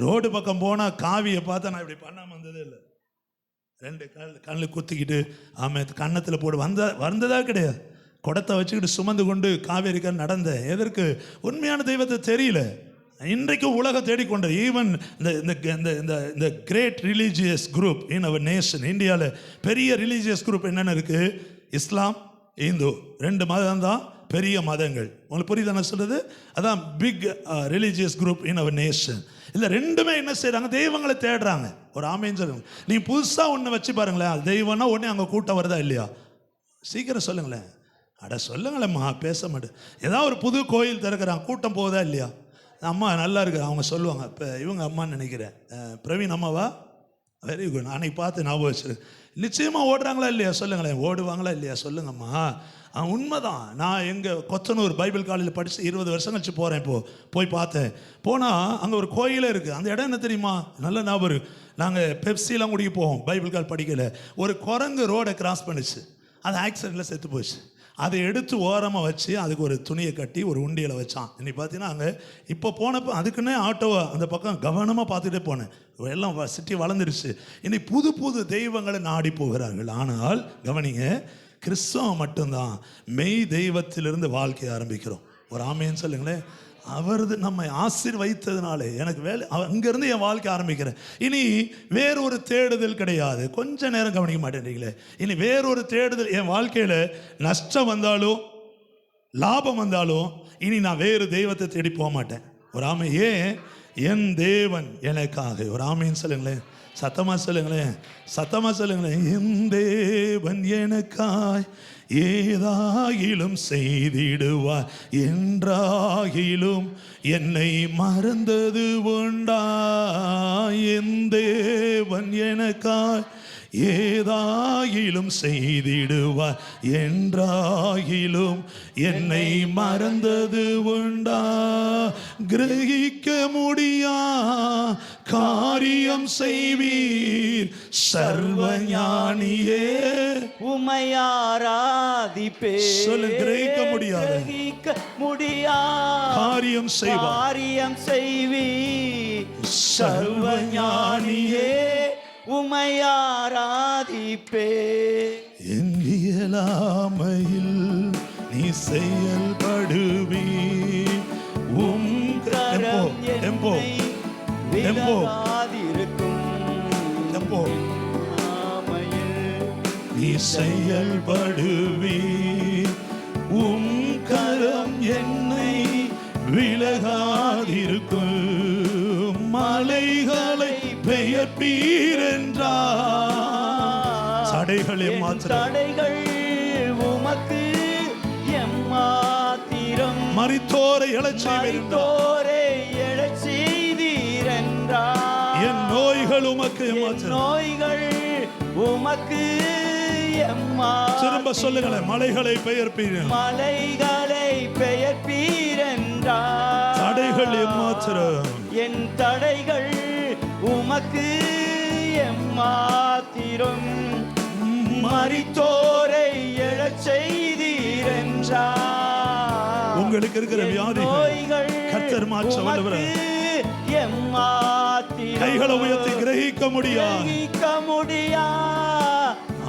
ரோடு பக்கம் போனால் காவியை பார்த்தா நான் இப்படி பண்ணாமல் வந்ததே இல்லை. 2 கண்ணில் குத்திக்கிட்டு கன்னத்தில் போட்டு வந்ததா கிடையாது. குடத்தை வச்சுக்கிட்டு சுமந்து கொண்டு காவேரிக்கார் நடந்த. எதற்கு? உண்மையான தெய்வத்தை தெரியல. இன்றைக்கு உலகம் தேடிக்கொண்ட ஈவன் இந்த great religious group in our nation, இந்தியாவில் பெரிய ரிலீஜியஸ் குரூப் என்னென்ன இருக்குது? இஸ்லாம், இந்து, 2 மதம் தான் பெரிய மதங்கள். உங்களுக்கு புரியுது என்ன சொல்கிறது? அதான் big religious group in our nation. இல்லை, ரெண்டுமே என்ன செய்கிறாங்க? தெய்வங்களை தேடுறாங்க. ஒரு ஆமேன்னு சொல்லுங்க. நீங்கள் புதுசாக ஒன்று வச்சு பாருங்களேன், அது தெய்வம்னா உடனே அங்கே கூட்டம் வருதா இல்லையா? சீக்கிரம் சொல்லுங்களேன். அட சொல்லுங்களேம்மா, பேச மாட்டேன். ஏதாவது ஒரு புது கோயில் திறக்கிறாங்க, கூட்டம் போகுதா இல்லையா? அம்மா நல்லா இருக்கு, அவங்க சொல்லுவாங்க. இப்போ இவங்க அம்மான்னு நினைக்கிறேன், பிரவீன் அம்மாவா? Very good. அன்னைக்கு பார்த்து ஞாபகம் வச்சிரு. நிச்சயமாக ஓடுறாங்களா இல்லையா? சொல்லுங்களேன். ஓடுவாங்களா இல்லையா? சொல்லுங்கம்மா. உண்மைதான். நான் எங்கள் கொத்தனூர் பைபிள் காலேஜில் படித்து 20 வருஷம் கழிச்சு போகிறேன். இப்போது போய் பார்த்தேன். போனால் அங்கே ஒரு கோயிலே இருக்குது. அந்த இடம் என்ன தெரியுமா? நல்ல ஞாபகம். நாங்கள் பெப்சிலாம் குடிக்க போவோம் பைபிள் கால் படிக்கல. ஒரு குரங்கு ரோடை கிராஸ் பண்ணிச்சு. அது ஆக்சிடெண்ட்டில் செத்து போச்சு. அதை எடுத்து ஓரமாக வச்சு அதுக்கு ஒரு துணியை கட்டி ஒரு உண்டியலை வச்சான். இன்னைக்கு பார்த்தீங்கன்னா அங்கே இப்போ போனப்போ அதுக்குன்னே ஆட்டோவை அந்த பக்கம் கவனமாக பார்த்துட்டே போனேன். எல்லாம் சிட்டி வளர்ந்துருச்சு. இன்னைக்கு புது புது தெய்வங்களை நாடி போகிறார்கள். ஆனால் கவனிங்க, கிறிஸ்தவம் மட்டும்தான் மெய் தெய்வத்திலிருந்து வாழ்க்கையை ஆரம்பிக்கிறோம். ஒரு ஆமேன்னு சொல்லுங்களேன். அவரது நம்மை ஆசீர்வதித்ததுனாலே எனக்கு வேலை, அங்கேருந்து என் வாழ்க்கை ஆரம்பிக்கிறேன். இனி வேறொரு தேடுதல் கிடையாது. கொஞ்ச நேரம் கவனிக்க மாட்டேன்றீங்களே. இனி வேறொரு தேடுதல் என் வாழ்க்கையில் நஷ்டம் வந்தாலும் லாபம் வந்தாலும் இனி நான் வேறு தெய்வத்தை தேடி போக மாட்டேன். ஒரு ஆமை. ஏன்? என் தேவன் எனக்காக. ஒரு ஆமைன்னு சொல்லுங்களேன். சத்தமாக சொல்லுங்களேன். சத்தமாக சொல்லுங்களேன். என் தேவன் எனக்காய் ஏதாகிலும் செய்திடுவார், என்றாகிலும் என்னை மறந்தது உண்டா? என் தேவன் எனக்காய் ஏதாகிலும் செய்திடுவார், என்றாகிலும் என்னை மறந்தது உண்டா? கிரகிக்க முடியா காரியம் செய்வீர் சர்வஞானியே, உமையாராதிப்பே. சொல்லு. கிரகிக்க முடியாது, கிரகிக்க முடியா காரியம் செய்வார், காரியம் செய்வீர் சர்வஞானியே, உமையாராதிப்பே. என் இயலாமையில் நீ செயல்படுவீர், உம் கரம் டெம்போ என்னை டெம்போ விலகாதிருக்கும். டெம்போ ஆமையில் நீ செயல்படுவீர், உம் கரம் என்னை விலகாதிருக்கும். மலைகளை பெயர்ப்பீர் என்றார், தடைகள் எம்மாத்திரம், தடைகள் உமக்கு எம்மாத்திரம். மரித்தோரை எழச் செய்வீர் என்றார், மரித்தோரை எழச் செய்தீர் என்றார். என் நோய்கள் உமக்கு எம்மாத்திரம், நோய்கள் உமக்கு எம்மாத்திரம். திரும்ப சொல்லுங்களேன். மலைகளை பெயர்ப்பீர், மலைகளை பெயர்ப்பீர் என்றார். தடைகள் எம்மாத்திரம், என் தடைகள் உமக்கு எம்மாத்திரம். மரித்தோரை எழச் செய்தீர் என்றார். உங்களுக்கு இருக்கிற வியாதிகள் கர்த்தர் மாற்ற வல்லவர். எம்மாத்திரம். கைகளை உயர்த்தி கிரகிக்க முடியாது, கிரகிக்க முடியா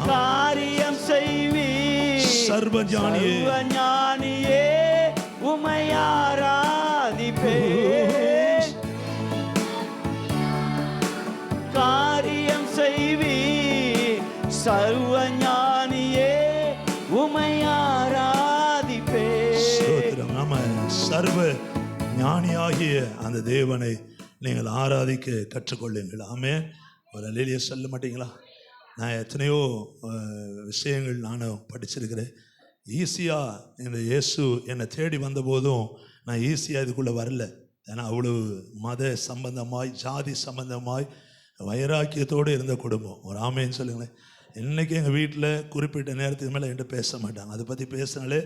காரியம் செய்வீர் சர்வஞானியே, சர்வஞானியே, உமையாராதிப்பே. காரியம் செய்வீர் சர்வஞானியே, உமையாராதிப்பே. ஸ்தோத்திரம். நாம சர்வ ஞானியாகிய அந்த தேவனை நீங்கள் ஆராதிக்க கற்றுக்கொள்ளுங்கள். ஆமென். ஒரு அல்லேலூயா சொல்ல மாட்டீங்களா? நான் எத்தனையோ விஷயங்கள் நானும் படிச்சிருக்கிறேன். ஈஸியாக இந்த இயேசு என்னை தேடி வந்தபோதும் நான் ஈஸியாக இதுக்குள்ளே வரல. ஏன்னா அவ்வளவு மத சம்பந்தமாய் ஜாதி சம்பந்தமாய் வைராக்கியத்தோடு இருந்த குடும்பம். ஒரு ஆமேன்னு சொல்லுங்களேன். இன்றைக்கி எங்கள் வீட்டில் குறிப்பிட்ட நேரத்துக்கு மேலே என்கிட்ட பேச மாட்டாங்க. அதை பற்றி பேசினாலே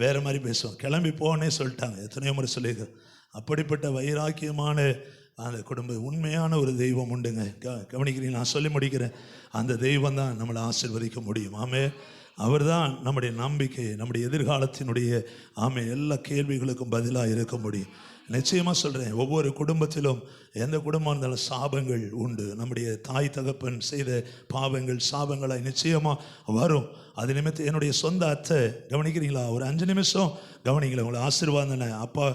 வேறு மாதிரி பேசுவோம். கிளம்பி போனே சொல்லிட்டாங்க. எத்தனையோ முறை சொல்லியிருக்கேன். அப்படிப்பட்ட வைராக்கியமான அந்த குடும்பம். உண்மையான ஒரு தெய்வம் உண்டுங்க. கவனிக்கிறீங்க, நான் சொல்லி முடிக்கிறேன். அந்த தெய்வம் தான் நம்மளை ஆசீர்வதிக்க முடியும். ஆமே, அவர் தான் நம்முடைய நம்பிக்கை, நம்முடைய எதிர்காலத்தினுடைய ஆமே எல்லா கேள்விகளுக்கும் பதிலாக இருக்க முடியும். நிச்சயமாக சொல்கிறேன், ஒவ்வொரு குடும்பத்திலும் எந்த குடும்பம் இருந்தாலும் சாபங்கள் உண்டு. நம்முடைய தாய் தகப்பன் செய்த பாவங்கள் சாபங்களாய் நிச்சயமாக வரும். அது நிமித்தம் என்னுடைய சொந்த அத்தை, கவனிக்கிறீங்களா? ஒரு 5 நிமிஷம் கவனிங்களா, உங்களை ஆசீர்வாதம். அப்பா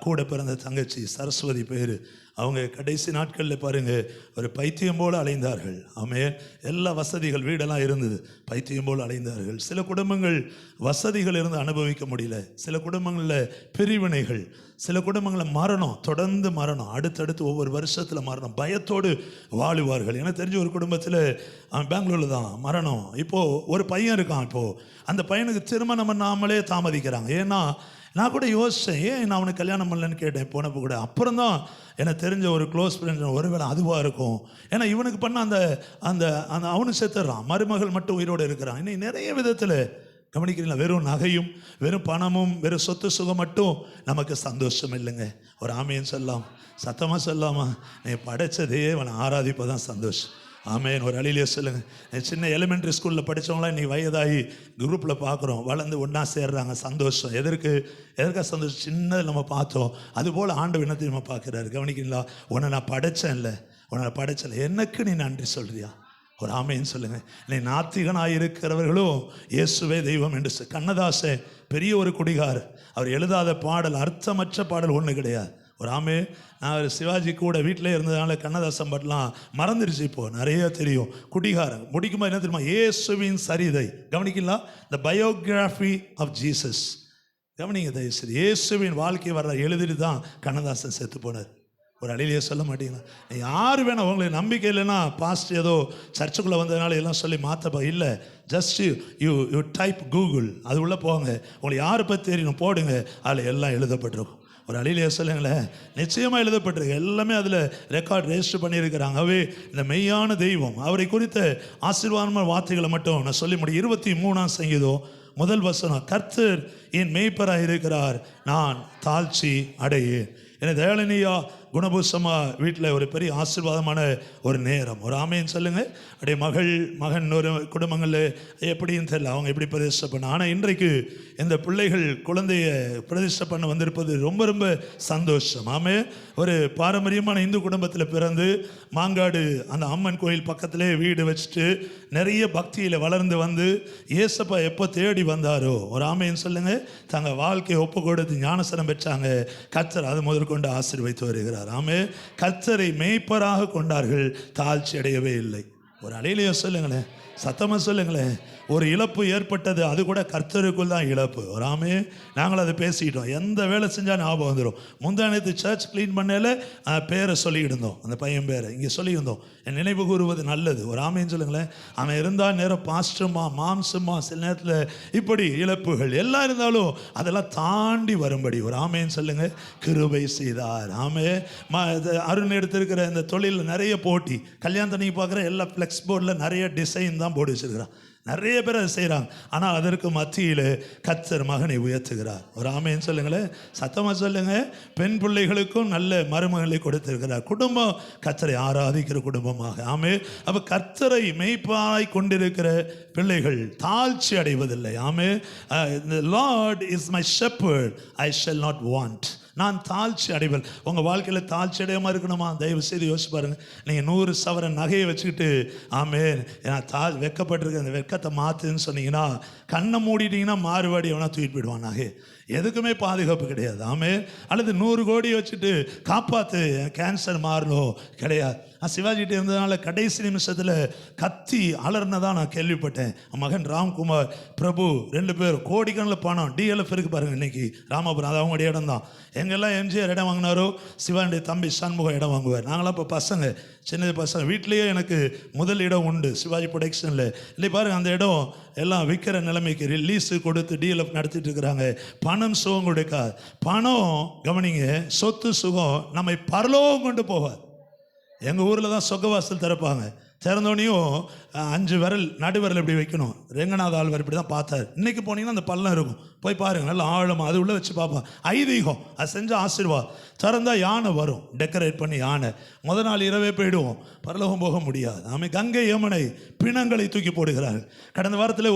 கூட பிறந்த தங்கச்சி சரஸ்வதி பேர், அவங்க கடைசி நாட்களில் பாருங்கள் ஒரு பைத்தியம் போல் அலைந்தார்கள். ஆமென். எல்லா வசதிகள் வீடெல்லாம் இருந்தது, பைத்தியம் போல் அலைந்தார்கள். சில குடும்பங்கள் வசதிகள் இருந்து அனுபவிக்க முடியல, சில குடும்பங்களில் பிரிவினைகள், சில குடும்பங்களில் மரணம், தொடர்ந்து மரணம், அடுத்தடுத்து ஒவ்வொரு வருஷத்தில் மரணம், பயத்தோடு வாழுவார்கள். எனக்கு தெரிஞ்ச ஒரு குடும்பத்தில் பெங்களூரில் தான் மரணம். இப்போது ஒரு பையன் இருக்கான், இப்போது அந்த பையனுக்கு திருமணம் பண்ணாமலே தாமதிக்கிறாங்க. ஏன்னா நான் கூட யோசித்தேன், ஏன் நான் அவனுக்கு கல்யாணம் பண்ணலன்னு கேட்டேன் போனப்போ கூட. அப்புறம் தான் எனக்கு தெரிஞ்ச ஒரு க்ளோஸ் ஃப்ரெண்ட், ஒருவேளை அதுவாக இருக்கும். ஏன்னா இவனுக்கு பண்ண அந்த அந்த அந்த அவனு செத்துடுறான், மருமகள் மட்டும் உயிரோடு இருக்கிறான். இன்னும் நிறைய விதத்தில் கவனிக்கிறீங்களா? வெறும் நகையும் வெறும் பணமும் வெறும் சொத்து சுகம் மட்டும் நமக்கு சந்தோஷம் இல்லைங்க. ஒரு ஆமேன்னு சொல்லலாம், சத்தமாக சொல்லாமா? நீ படைச்சதே அவனை ஆராதிப்பதான் சந்தோஷம். ஆமேன். ஒரு அழிலே சொல்லுங்கள். சின்ன எலிமெண்ட்ரி ஸ்கூலில் படித்தவங்களாம் இன்றைக்கி வயதாகி குரூப்பில் பார்க்குறோம், வளர்ந்து ஒன்றா சேர்றாங்க. சந்தோஷம். எதற்காக சந்தோஷம்? சின்னது நம்ம பார்த்தோம், அதுபோல் ஆண்டு வினத்தை நம்ம பார்க்குறாரு. கவனிக்கிறீங்களா? உன்னை நான் படைச்சேன்ல, உன்னை படைச்சல, எனக்கு நீ நன்றி சொல்கிறியா? ஒரு ஆமேன்னு சொல்லுங்கள். நீ நாத்திகனாக இருக்கிறவர்களும் இயேசுவே தெய்வம் என்று கண்ணதாசன் பெரிய ஒரு குடிகாரர், அவர் எழுதாத பாடல், அர்த்தமற்ற பாடல் ஒன்று கிடையாது. ஒரு ஆமே. நான் சிவாஜி கூட வீட்டிலே இருந்ததுனால கண்ணதாசன் பாட்டெலாம் மறந்துடுச்சு, இப்போது நிறைய தெரியும். குடிகாரன் முடிக்கும்போது என்ன தெரியுமா? இயேசுவின் சரிதை. கவனிக்கலாம், த பயோகிராஃபி ஆஃப் ஜீசஸ். கவனிங்க தயவுசெய்து, இயேசுவின் வாழ்க்கை வர எழுதிட்டு தான் கண்ணதாசன் செத்து போனார். ஒரு அழிலையே சொல்ல மாட்டீங்களா? நீ யார் வேணால், உங்களுக்கு நம்பிக்கை இல்லைன்னா பாஸ்ட் ஏதோ சர்ச்சுக்குள்ளே வந்ததுனால எல்லாம் சொல்லி மாற்றப்பா இல்லை. ஜஸ்ட் யூ டைப் கூகுள், அது உள்ளே போங்க, உங்களுக்கு யாரை பற்றி தெரியணும் போடுங்க, அதில் எல்லாம் எழுதப்பட்டிருக்கும். ஒரு அழிலையே சொல்லுங்களேன், நிச்சயமாக எழுதப்பட்டிருக்கு, எல்லாமே அதில் ரெக்கார்ட் ரெஜிஸ்டர் பண்ணியிருக்கிறாங்க. அவே இந்த மெய்யான தெய்வம், அவரை குறித்த ஆசீர்வாதமான வார்த்தைகளை மட்டும் நான் சொல்லி முடியும். 23ஆம் சங்கீதம் 1 வசனம், கர்த்தர் என் மேய்ப்பராக இருக்கிறார், நான் தாழ்ச்சி அடையேன். என்னை தயாளனியா குணபூசமா வீட்டில் ஒரு பெரிய ஆசீர்வாதமான ஒரு நேரம். ஒரு ஆமைன்னு சொல்லுங்கள். அப்படியே மகன் ஒரு குடும்பங்களில் எப்படின்னு தெரியல, அவங்க எப்படி பிரதிஷ்டை பண்ண. ஆனால் இன்றைக்கு இந்த பிள்ளைகள் குழந்தைய பிரதிஷ்டை பண்ண வந்திருப்பது ரொம்ப ரொம்ப சந்தோஷம். ஆமே. ஒரு பாரம்பரியமான இந்து குடும்பத்தில் பிறந்து மாங்காடு அந்த அம்மன் கோயில் பக்கத்திலே வீடு வச்சுட்டு நிறைய பக்தியில் வளர்ந்து வந்து ஏசப்பா எப்போ தேடி வந்தாரோ, ஒரு ஆமைன்னு சொல்லுங்கள், தங்கள் வாழ்க்கையை ஒப்பு கொடுத்து ஞானசனம் பெற்றாங்க. கர்த்தர் அது முதற்கொண்டு ஆசீர்வதித்து வருகிறார். ஆமே. கர்த்தரை மேய்ப்பராக கொண்டார்கள், தாழ்ச்சி அடையவே இல்லை. ஒரு அலையிலேயே சொல்லுங்களேன், சத்தமாக சொல்லுங்களேன். ஒரு இழப்பு ஏற்பட்டது, அது கூட கர்த்தருக்குள் தான் இழப்பு. வராமே நாங்கள் அதை பேசிக்கிட்டோம். எந்த வேலை செஞ்சால் ஞாபகம் வந்துடும். முந்தானத்து சர்ச் க்ளீன் பண்ணல பேரை சொல்லிக்கிட்டு அந்த பையன் பேரை இங்கே சொல்லியிருந்தோம். என் நினைவு கூறுவது நல்லது. ஒரு ஆமைன்னு சொல்லுங்களேன். அவன் இருந்தால் நேரம் பாஸ்டர்மா மாம்சமா, சில நேரத்தில் இப்படி இழப்புகள் எல்லாம் இருந்தாலும் அதெல்லாம் தாண்டி வரும்படி ஒரு ஆமைன்னு சொல்லுங்கள், கிருபை செய்தார். ஆமே. அருண் எடுத்திருக்கிற இந்த தொழிலில் நிறைய போட்டி, கல்யாணத்தை பார்க்குற எல்லா ஃப்ளெக்ஸ் போர்டில் நிறைய டிசைன் தான் போட்டு வச்சுருக்கிறான். நிறைய பேர் அதை செய்கிறாங்க. ஆனால் அதற்கு மத்தியில் கர்த்தர் மகனை உயர்த்துகிறார். ஒரு ஆமைன்னு சொல்லுங்களேன், சத்தமாக சொல்லுங்கள். பெண் பிள்ளைகளுக்கும் நல்ல மருமகளை கொடுத்திருக்கிறார். குடும்பம் கர்த்தரை ஆராதிக்கிற குடும்பமாக. ஆமே. அப்போ கர்த்தரை மெய்ப்பாய் கொண்டிருக்கிற பிள்ளைகள் தாழ்ச்சி அடைவதில்லை. ஆமே. The Lord is my shepherd, I shall not want. நான் தாழ்ச்சி அடைவல். உங்கள் வாழ்க்கையில் தாழ்ச்சி அடையாமல் இருக்கணுமா? தயவு செய்து யோசிச்சு பாருங்கள். நீங்கள் 100 சவரன் நகையை வச்சுக்கிட்டு ஆமே நான் வெக்கப்பட்டிருக்க அந்த வெக்கத்தை மாற்றுன்னு சொன்னீங்கன்னா, கண்ணை மூடிட்டீங்கன்னா மாறுவாடி எவனா தூக்கிட்டு போயிடுவான் நகை. எதுக்குமே பாதுகாப்பு கிடையாது. ஆமே. அல்லது 100 கோடி வச்சுட்டு காப்பாற்று, கேன்சர் மாறணும் கிடையாது. நான் சிவாஜிகிட்ட இருந்ததுனால கடைசி நிமிஷத்தில் கத்தி அலர்னதான் நான் கேள்விப்பட்டேன். மகன் ராம்குமார் பிரபு 2 பேர் கோடிக்கணக்கில் பணம் டிஎல்எஃப் இருக்கு பாருங்கள் இன்னைக்கு ராமபுரம், அது அவங்களுடைய இடம் தான். எங்கெல்லாம் எம்ஜிஆர் இடம் வாங்கினாரோ சிவானுடைய தம்பி சண்முகம் இடம் வாங்குவார். நாங்களாம் இப்போ பசங்க, சின்ன பசங்க, வீட்லேயே எனக்கு முதல் இடம் உண்டு சிவாஜி ப்ரொடக்ஷனில். இல்லை பாருங்கள், அந்த இடம் எல்லாம் விற்கிற நிலைமைக்கு ரிலீஸு கொடுத்து டிஎல்எஃப் நடத்திட்டு இருக்கிறாங்க. பணம் சுகம் கொடுக்காது. பணம் கவனிங்க, சொத்து சுகம் நம்மை பரலோகம் கொண்டு போகாது. எங்கள் ஊரில் தான் சொர்க்கவாசல் திறப்பாங்க. திறந்தோடனையும் 5 விரல் நடுவிரல் இப்படி வைக்கணும். ரெங்கநாத ஆழ்வார் இப்படி தான் பார்த்தார். இன்றைக்கி போனீங்கன்னா அந்த பள்ளம் இருக்கும், போய் பாருங்கள், நல்லா ஆழமாக அது உள்ளே வச்சு பார்ப்போம். ஐதீகம், அது செஞ்சால் ஆசீர்வாதம். திறந்தால் யானை வரும், டெக்கரேட் பண்ணி யானை. முதல் நாள் இரவே போயிடுவோம், பரலோகம் போக முடியாது. ஆமாம், கங்கை யமுனை பிணங்களை தூக்கி போடுகிறார்கள். கடந்த வாரத்தில்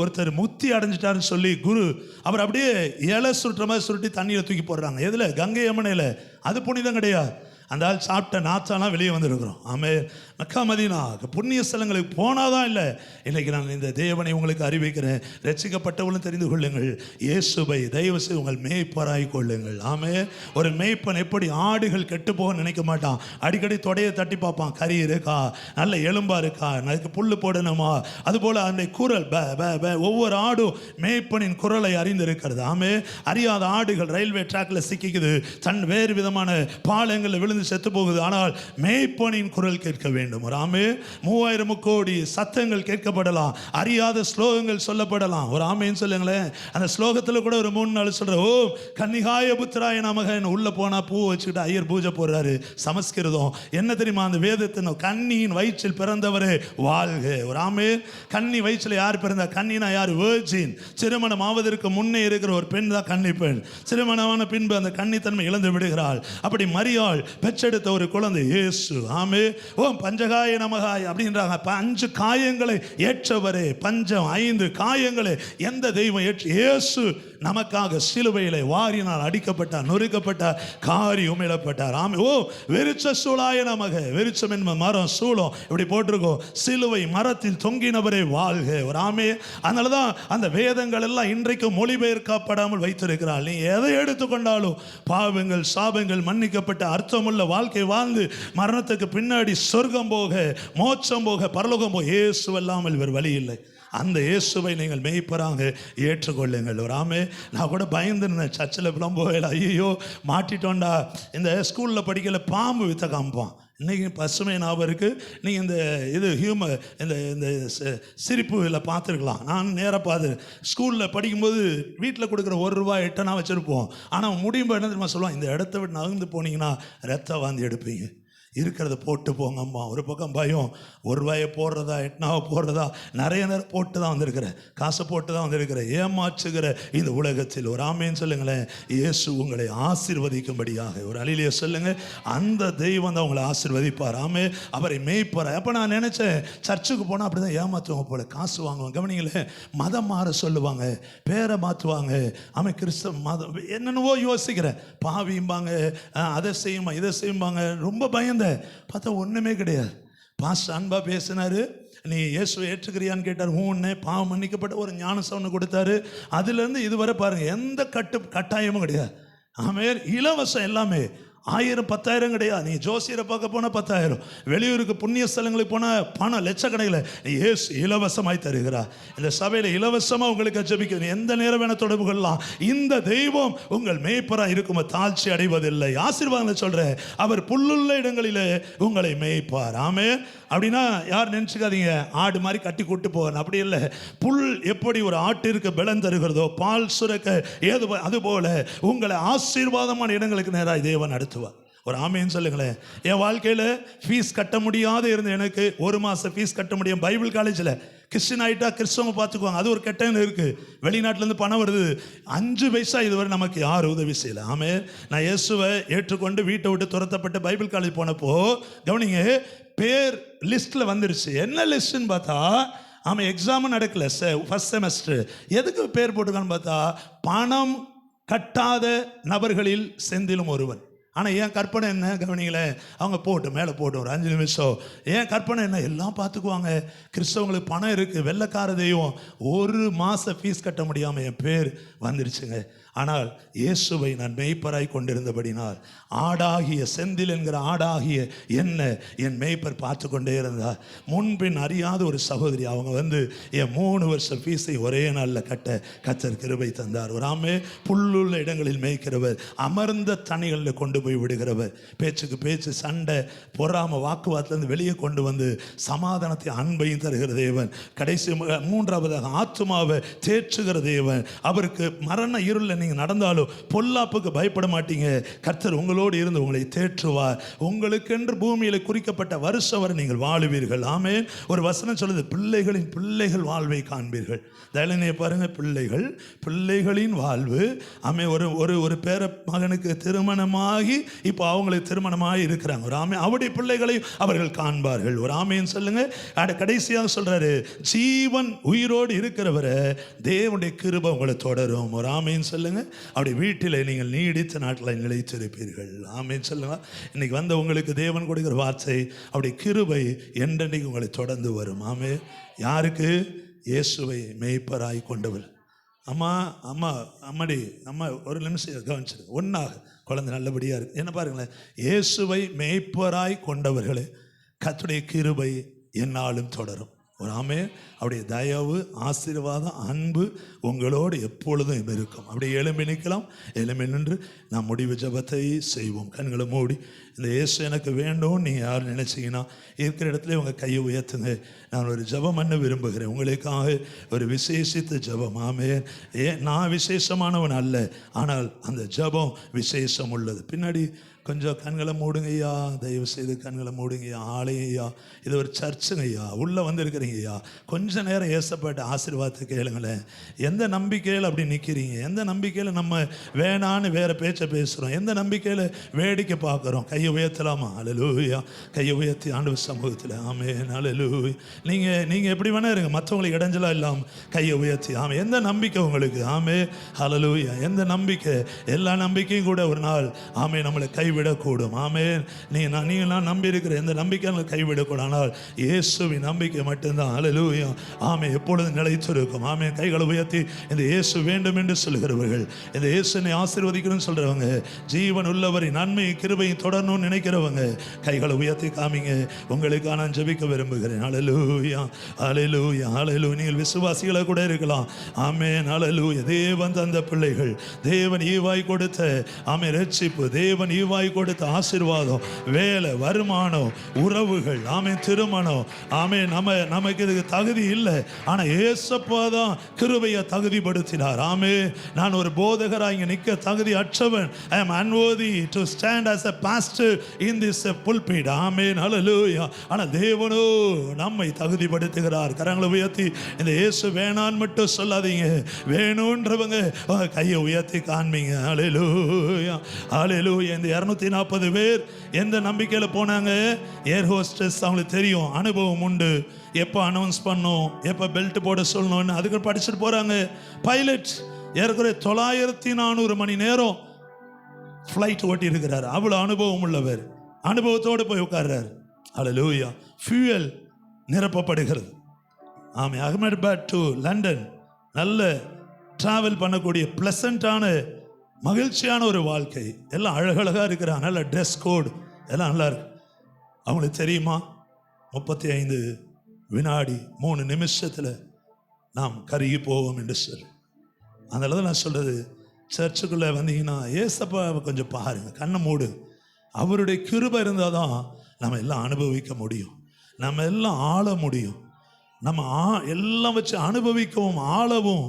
ஒருத்தர் முக்தி அடைஞ்சிட்டாருன்னு சொல்லி குரு அவர் அப்படியே இலை சுருட்டுற மாதிரி சுருட்டி தண்ணியில் தூக்கி போடுறாங்க. எதில்? கங்கை யமுனையில். அது புனிதம் கிடையாது. அந்த ஆள் சாப்பிட்ட நாச்சாலாம் வெளியே வந்திருக்கிறோம். ஆமே, மக்கா மதீனா புண்ணிய ஸ்தலங்களுக்கு போனாதான் இல்லை. இன்றைக்கி நான் இந்த தேவனை உங்களுக்கு அறிவிக்கிறேன். ரட்சிக்கப்பட்டவர்களும் தெரிந்து கொள்ளுங்கள், இயேசுவை தயவு செய்து உங்கள் மேய்ப்பராய் கொள்ளுங்கள். ஆமே, ஒரு மேய்ப்பன் எப்படி ஆடுகள் கெட்டு போக நினைக்க மாட்டான். அடிக்கடி தொடையை தட்டி பார்ப்பான், கறி இருக்கா, நல்ல எலும்பா இருக்கா, அதுக்கு புல்லு போடணுமா. அதுபோல் அந்த குரல் ஒவ்வொரு ஆடும் மேய்ப்பனின் குரலை அறிந்திருக்கிறது. ஆமே, அறியாத ஆடுகள் ரயில்வே டிராக்ல சிக்கிக்குது, தன் வேறு விதமான பாலங்களில் விழுந்து செத்து போகுது. ஆனால் மேய்ப்பனின் குரல் கேட்க வேண்டும். ஆமே, 3000 கோடி சத்தங்கள் கேட்கப்படலாம், அறியாத ஸ்லோகங்கள் சொல்லப்படலாம். ஒரு ஆமேன்னு சொல்லுங்களேன். அந்த ஸ்லோகத்தில் கூட ஒரு 3 நாள் சொல்ற, ஓ கன்னிகாய புத்திராய நமக, உள்ள போனா பூ வச்சுக்கிட்டு ஐயர் பூஜை போடுறாரு. சமஸ்கிருதம் என்ன தெரியுமா? அந்த வேதத்தின் கன்னியின் வயிற்றில் பிறந்தவரே வாழ்க. ஒரு ஆமே, கன்னி வயிற்றில் யார் பிறந்தா? கன்னினா யார்? வேர்ஜின். திருமணம் ஆவதற்கு முன்னே இருக்கிற ஒரு பெண் தான் கன்னி பெண். திருமணமான பின்பு அந்த கன்னித்தன்மை இழந்து விடுகிறாள். அப்படி மரியாள் பெற்றெடுத்த ஒரு குழந்தை இயேசு. ஆமே, ஓ பஞ்சகாய நமகாய் அப்படின்றாங்க. 5 காயங்களை ஏற்றவரே, பஞ்சம் 5 காயங்களை எந்த தெய்வம் ஏற்று? இயேசு நமக்காக சிலுவையிலே வாரினால் அடிக்கப்பட்டார், நொறுக்கப்பட்டார், காரி உமிழப்பட்டார். ஆமே, ஓ வெறிச்ச சூளாய நமக. வெறிச்சம் என்ப மரம், சூளம் இப்படி போட்டிருக்கோம். சிலுவை மரத்தில் தொங்கினவரே வாழ்க. ஒரு ஆமே, அதனால தான் அந்த வேதங்கள் எல்லாம் இன்றைக்கு மொழிபெயர்க்கப்படாமல் வைத்திருக்கிறாள். நீ எதை எடுத்துக்கொண்டாலும் பாவங்கள் சாபங்கள் மன்னிக்கப்பட்ட அர்த்தமுள்ள வாழ்க்கை வாழ்ந்து மரணத்துக்கு பின்னாடி சொர்க்கம் போக, மோட்சம் போக, பரலோகம் போக இயேசு இல்லாமல் வேறு வழி இல்லை. அந்த இயேசுவை நீங்கள் மேய்ப்பராக ஏற்றுக்கொள்ளுங்கள். ஒரு ஆமே, நான் கூட பயந்துருந்தேன் சர்ச்சில் போகல, ஐயோ மாட்டிட்டோண்டா. இந்த ஸ்கூலில் படிக்கல பாம்பு வித்த காமிப்பான். இன்றைக்கி பசுமை ஞாபகம் இருக்குது. நீங்கள் இது இந்த சிரிப்புல பார்த்துருக்கலாம். நான் நேராக பார்த்து ஸ்கூலில் படிக்கும்போது வீட்டில் கொடுக்குற ₹1 8 வச்சுருப்போம். ஆனால் முடியும்போது என்ன தெரியுமா சொல்லுவான்? இந்த இடத்த விட்டு நகர்ந்து போனீங்கன்னா ரத்த வாந்தி எடுப்பீங்க, இருக்கிறத போட்டு போங்க அம்மா. ஒரு பக்கம் பயம், ₹1 போடுறதா 8 போடுறதா. நிறைய நேரம் போட்டு தான் வந்திருக்கிறேன், காசை போட்டு தான் வந்திருக்கிறேன். ஏமாற்றுகிற இந்த உலகத்தில் ஒரு ஆமேன்னு சொல்லுங்களேன். இயேசு உங்களை ஆசீர்வதிக்கும்படியாக ஒரு அலிலிய சொல்லுங்க. அந்த தெய்வம் தான் உங்களை ஆசீர்வதிப்பார். ஆமே, அவரை மேய்ப்பார். அப்போ நான் நினச்சேன் சர்ச்சுக்கு போனால் அப்படி தான் ஏமாற்றுவாங்க போல, காசு வாங்குவாங்க. கவனிங்களேன், மதம் மாற சொல்லுவாங்க, பேரை மாற்றுவாங்க. ஆமாம், கிறிஸ்தவ மதம் என்னென்னவோ யோசிக்கிறேன். பாவிம்பாங்க, அதை செய்யுமா இதை செய்யும்பாங்க. ரொம்ப பயந்து பார்த்தா ஒன்றுமே கிடையாது. பாஸ்டர் அன்பா பேசினாரு, நீ இயேசுவை ஏற்றுக்கிறியான்னு கேட்டார். ஊன்னே பாவம் மன்னிக்கப்பட்ட ஒரு ஞானசவனை கொடுத்தாரு. அதுலேருந்து இதுவரை பாருங்க எந்த கட்டாயமும் கிடையாது. ஆமே, இலவசம் எல்லாமே. 1000 10,000 கிடையாது. நீ ஜோசியரை பார்க்க போனால் 10,000, வெளியூருக்கு புண்ணிய ஸ்தலங்களுக்கு போனால் பணம் லட்சக்கணக்கில். நீ இயேசு இலவசமாய் தருகிறா. இந்த சபையில் இலவசமாக உங்களுக்கு ஜெபிக்க எந்த நேரம் வேணால் தொடர்பு கொள்ளலாம். இந்த தெய்வம் உங்கள் மேய்ப்பராக இருக்கும், தாழ்ச்சி அடைவதில்லை. ஆசீர்வாதம் சொல்கிறேன், அவர் புல்லுள்ள இடங்களிலே உங்களை மேய்ப்பார். ஆமே, அப்படின்னா யார் நினச்சிக்காதீங்க ஆடு மாதிரி கட்டி கூட்டு போகணும், அப்படி இல்லை. புல் எப்படி ஒரு ஆட்டிற்கு பலன் தருகிறதோ, பால் சுரக்க ஏது அதுபோல உங்களை ஆசீர்வாதமான இடங்களுக்கு நேராக தேவன் நடத்துவார். ஒரு ஆமேன்னு சொல்லுங்களேன். என் வாழ்க்கையில் ஃபீஸ் கட்ட முடியாத இருந்த எனக்கு 1 மாதம் ஃபீஸ் கட்ட முடியும். பைபிள் காலேஜில் கிறிஸ்டின் ஆகிட்டா கிறிஸ்தவங்க பார்த்துக்குவாங்க, அது ஒரு கெட்டன்னு இருக்குது. வெளிநாட்டிலேருந்து பணம் வருது, 5 பைசா இதுவரை நமக்கு யாரும் உதவி செய்யலை. ஆமே, நான் இயேசுவை ஏற்றுக்கொண்டு வீட்டை விட்டு துரத்தப்பட்டு பைபிள் காலேஜ் போனப்போ கவனிங்க, பேர் லிஸ்ட்டில் வந்துருச்சு. என்ன லிஸ்ட்டுன்னு பார்த்தா, ஆமாம் எக்ஸாமும் நடக்கல, ஃபஸ்ட் செமஸ்டர். எதுக்கு பேர் போட்டுக்கான்னு பார்த்தா, பணம் கட்டாத நபர்களில் செந்திலும் ஒருவன். ஆனால் என் கற்பனை என்ன கவனிங்களே, அவங்க போட்டு மேலே போட்டு ஒரு 5 நிமிஷம். என் கற்பனை என்ன, எல்லாம் பார்த்துக்குவாங்க, கிறிஸ்தவங்களுக்கு பணம் இருக்குது, வெள்ளைக்கார தெய்வம். 1 மாதம் ஃபீஸ் கட்ட முடியாமல் என் பேர் வந்துருச்சுங்க. ஆனால் இயேசுவை நான் மேய்ப்பராய் கொண்டிருந்தபடினால், ஆடாகிய செந்தில் என்கிற ஆடாகிய என்ன என் மேய்ப்பர் பார்த்து கொண்டே இருந்தார். முன்பின் அறியாத ஒரு சகோதரி, அவங்க என் 3 வருஷம் ஃபீஸை ஒரே நாளில் கட்ட கர்த்தர் கிருபை தந்தார். ஒரு ஆமே, புல்லுள்ள இடங்களில் மேய்க்கிறவர், அமர்ந்த தனிகளில் கொண்டு போய் விடுகிறவர். பேச்சுக்கு பேச்சு, சண்டை, பொறாம, வாக்குவாதத்திலிருந்து வெளியே கொண்டு வந்து சமாதானத்தை, அன்பையும் தருகிற தேவன். கடைசி மூன்றாவதாக ஆத்துமாவை தேற்றுகிற தேவன். அவருக்கு மரண இருளில் நீங்கள் நடந்தாலும் பொல்லாப்புக்கு பயப்பட மாட்டீங்க. கர்த்தர் உங்களோடு இருந்து உங்களை தேற்றுவார். உங்களுக்கென்று பூமியில் குறிக்கப்பட்ட வருஷம் வரை நீங்கள் வாழுவீர்கள். ஆமென். ஒரு வசனம் சொல்லுது, பிள்ளைகளின் பிள்ளைகள் வாழ்வை காண்பீர்கள். தயலினையை பாருங்க, பிள்ளைகளின் வாழ்வு. ஆமே. ஒரு பேர மகனுக்கு திருமணமாகி இப்போ அவங்களுக்கு திருமணமாகி இருக்கிறாங்க. ஒரு ஆமே, அவருடைய பிள்ளைகளை அவர்கள் காண்பார்கள். ஒரு ஆமேன்னு சொல்லுங்க. கடைசியாக சொல்றாரு, ஜீவன் உயிரோடு இருக்கிறவரை தேவனுடைய கிருபை உங்களை தொடரும். ஒரு ஆமேன்னு சொல்லுங்க. அப்படி வீட்டில் நீங்கள் நீடித்த நாட்டில் நிலைத்திருப்பீர்கள். ஆமேன்னு சொல்லுங்க. இன்னைக்கு வந்த உங்களுக்கு தேவன் கொடுக்கிற வார்த்தை, அப்படி கிருபை என்றென்னைக்கு உங்களை தொடர்ந்து வரும். ஆமே. யாருக்கு? இயேசுவை மேய்ப்பராய் கொண்டவர். அம்மாடி ஒரு நிமிஷம் கவனிச்சிரு. ஒன்றாக குழந்தை நல்லபடியாக இருக்கு. என்ன பாருங்களேன், இயேசுவை மேய்ப்பராய் கொண்டவர்களே, கர்த்தருடைய கிருபை என்னாலும் தொடரும். ஒரு ஆமே. அவருடைய தயவு, ஆசீர்வாதம், அன்பு உங்களோடு எப்பொழுதும் இருக்கும். அப்படியே எழும்பி நிற்கலாம். எழும்பி நின்று நாம் முடிவு ஜெபத்தை செய்வோம். கண்களை மூடி, இந்த இயேசு எனக்கு வேண்டும் நீங்கள் யார் நினைச்சீங்கன்னா இருக்கிற இடத்துல உங்கள் கையை உயர்த்துங்க. நான் ஒரு ஜெபம் பண்ண விரும்புகிறேன் உங்களுக்காக, ஒரு விசேஷித்த ஜெபம். ஆமே. நான் விசேஷமானவன் அல்ல, ஆனால் அந்த ஜெபம் விசேஷம் உள்ளது. பின்னாடி கொஞ்சம் கண்களை மூடுங்க ஐயா, தயவு செய்து கண்களை மூடுங்க ஐயா. ஆலயம் ஐயா, இது ஒரு சர்ச்சுங்க ஐயா, உள்ளே வந்திருக்கிறீங்க ஐயா. கொஞ்ச நேரம் ஏசப்பட்ட ஆசீர்வாதத்தை கேளுங்களேன். எந்த நம்பிக்கையில் அப்படி நிற்கிறீங்க? எந்த நம்பிக்கையில் நம்ம வேணான்னு வேறு பேச்சை பேசுகிறோம்? எந்த நம்பிக்கையில் வேடிக்கை பார்க்குறோம்? கையை உயர்த்தலாமா? அல்லேலூயா. கையை உயர்த்தி ஆண்டவர் சமூகத்தில். ஆமென். அல்லேலூயா. நீங்கள் எப்படி வேணா இருங்க, மற்றவங்களுக்கு இடைஞ்சலாக இல்லாமல் கையை உயர்த்தி. ஆமே. எந்த நம்பிக்கை உங்களுக்கு? ஆமே. அல்லேலூயா. எந்த நம்பிக்கை? எல்லா நம்பிக்கையும் கூட ஒரு நாள் ஆமே நம்மளை கைவிடக்கூடும். ஆமென். நீங்களாம் நம்பி இருக்கிற எந்த நம்பிக்கையும் கைவிடக்கூடும். ஆனால் இயேசுவின் நம்பிக்கை மட்டும்தான். அல்லேலூயா. ஆமே. எப்பொழுதும் நிலைத்திருக்கும். ஆமே. கைகளை உயர்த்தி இந்த இயேசு வேண்டும் என்று சொல்கிறவர்கள், இந்த இயேசுனை ஆசீர்வதிக்கணும்னு சொல்றவங்க, ஜீவன் உள்ளவரின் நன்மை கிருபையும் தொடரணும்னு நினைக்கிறவங்க, கைகளை உயர்த்தி காமிங்க. உங்களுக்காக நான் ஜெபிக்க விரும்புகிறேன். அல்லேலூயா. அல்லேலூயா. அல்லேலூயா. நீங்கள் விசுவாசிகளை கூட இருக்கலாம். ஆமென். அல்லேலூயா. தேவன் தந்த பிள்ளைகள், தேவன் ஈவாய் கொடுத்த ஆமே ரட்சிப்பு, தேவன் ஈவாய் கொடுத்த ஆசீர்வாதம், வேலை, வருமானம், உறவுகள், ஆமே திருமணம். ஆமே. நமக்கு இதுக்கு தகுதி இல்லை, ஆனால் ஏசப்பா தான் கிருபையை தகுதிப்படுத்தினார். ஆமே. நான் ஒரு போதகராக இங்கே நிற்க தகுதி அற்றவன். I am unworthy to stand as a pastor in this pulpit. ஆமென். அல்லேலூயா. ஆனால் தேவனோ நம்மை தகுதிப்படுத்துகிறார். கரங்களை உயர்த்தி இந்த இயேசு வேணான்னு மட்டும் சொல்லாதீங்க. வேணுன்றவங்க கையை உயர்த்தி காண்பீங்க. அல்லேலூயா. அல்லேலூயா. இந்த 240 பேர் எந்த நம்பிக்கையில் போனாங்க? ஏர் ஹோஸ்டஸ், அவங்களுக்கு தெரியும், அனுபவம் உண்டு, எப்போ அனௌன்ஸ் பண்ணணும், எப்போ பெல்ட் போட சொல்லணும்னு அதுக்கு படிச்சுட்டு போகிறாங்க. பைலட் ஏற்கனவே 900 மணி நேரம் ஃப்ளைட் ஓட்டி இருக்கிறார். அவ்வளோ அனுபவம் உள்ளவர். அனுபவத்தோடு போய் உட்கார்றார். அல்லேலூயா. ஃபியூயல் நிரப்பப்படுகிறது. ஆமே. அகமதாபாத் டு லண்டன் நல்ல டிராவல் பண்ணக்கூடிய பிளசண்டான மகிழ்ச்சியான ஒரு வாழ்க்கை. எல்லாம் அழகழகாக இருக்கிறாங்க. நல்ல ட்ரெஸ் கோடு எல்லாம் நல்லா இருக்கு. அவங்களுக்கு தெரியுமா 35 வினாடி 3 நிமிஷத்தில் நாம் கருகி போவோம் என்று சொல்லி. அதனால நான் சொல்கிறது, சர்ச்சுக்குள்ளே வந்தீங்கன்னா ஏசப்பாவை கொஞ்சம் பாருங்கள், கண்ணை மூடு. அவருடைய கிருபை இருந்தால் தான் நம்ம எல்லாம் அனுபவிக்க முடியும், நம்ம எல்லாம் ஆள முடியும். நம்ம எல்லாம் வச்சு அனுபவிக்கவும் ஆளவும்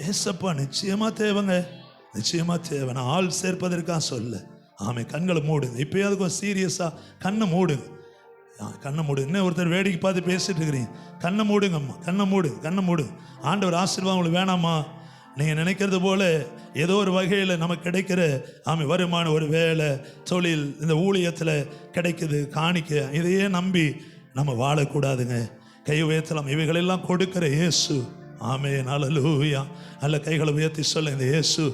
ஏசப்பா நிச்சயமாக தேவைங்க, நிச்சயமாக தேவை. நான் ஆள் சேர்ப்பதற்காக சொல்ல. ஆமே. கண்களை மூடுங்க. இப்போயாவது கொஞ்சம் சீரியஸாக கண்ணை மூடுங்க. கண்ணை மூடுங்க. இன்னும் ஒருத்தர் வேடிக்கை பார்த்து பேசிட்டு இருக்கிறீங்க. கண்ணை மூடுங்கம்மா. கண்ணை மூடுங்க. ஆண்டவர் ஆசீர்வாதம் உங்களுக்கு வேணாமா? நீங்கள் நினைக்கிறது போல ஏதோ ஒரு வகையில் நமக்கு கிடைக்கிற ஆமை வருமானம், ஒரு வேலை, தொழில், இந்த ஊழியத்தில் கிடைக்குது காணிக்க, இதையே நம்பி நம்ம வாழக்கூடாதுங்க. கை உயர்த்தலாம். இவைகளெல்லாம் கொடுக்கிற இயேசு. ஆமென். அல்லேலூயா. நல்ல கைகளை உயர்த்தி சொல்ல, இந்த இயேசு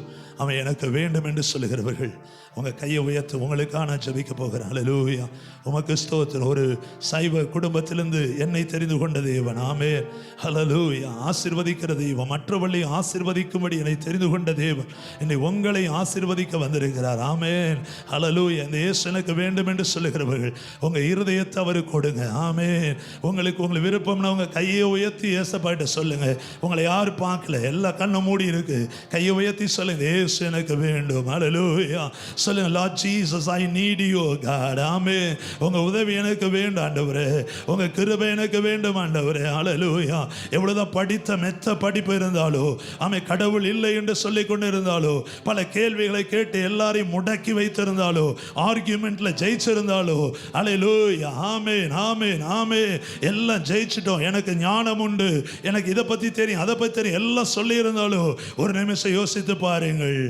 அவன் எனக்கு வேண்டும் என்று சொல்லுகிறவர்கள் உங்கள் கையை உயர்த்து உங்களுக்காக நான் ஜெபிக்க போகிறேன். அல்லேலூயா. உமக்கு ஸ்தோத்திரம். ஒரு சைவ குடும்பத்திலிருந்து என்னை தெரிந்து கொண்ட தேவன். ஆமென். அல்லேலூயா. ஆசீர்வதிக்கிற தெய்வம், மற்றவர்களையும் ஆசீர்வதிக்கும்படி என்னை தெரிந்து கொண்ட தேவன் என்னை உங்களை ஆசீர்வதிக்க வந்திருக்கிறார். ஆமென். அல்லேலூயா. இந்த இயேசு எனக்கு வேண்டும் என்று சொல்லுகிறவர்கள் உங்கள் இருதயத்தை அவருக்கு கொடுங்க. ஆமென். உங்களுக்கு விருப்பம்னா உங்கள் கையை உயர்த்தி ஏசப்பாட்ட சொல்லுங்க. உங்களை யாரும் பார்க்கல, எல்லா கண்ணும் மூடி இருக்கு. கையை உயர்த்தி சொல்லுங்க, இயேசு எனக்கு வேண்டும். அல்லேலூயா. சொல்லுங்க, Lord Jesus I need you God. ஆமே, உங்க உதவி எனக்கு வேண்டும் ஆண்டவரே, உங்க கிருபை எனக்கு வேண்டும் ஆண்டவரே. ஹல்லேலூயா. எவ்வளவுதான் படித்த மெத்த படிப்பு இருந்தாலோ, ஆமே, கடவுள் இல்லை என்று சொல்லி கொண்டு இருந்தாலோ, பல கேள்விகளை கேட்டு எல்லாரையும் முடக்கி வைத்திருந்தாலோ, ஆர்கியூமெண்ட்ல ஜெயிச்சிருந்தாலோ, ஹல்லேலூயா, ஆமென் ஆமென் ஆமென், எல்லாம் ஜெயிச்சிட்டோம், எனக்கு ஞானம் உண்டு, எனக்கு இதை பத்தி தெரியும் அதை பத்தி தெரியும் எல்லாம் சொல்லி இருந்தாலும், ஒரு நிமிஷம் யோசித்து பாருங்கள்,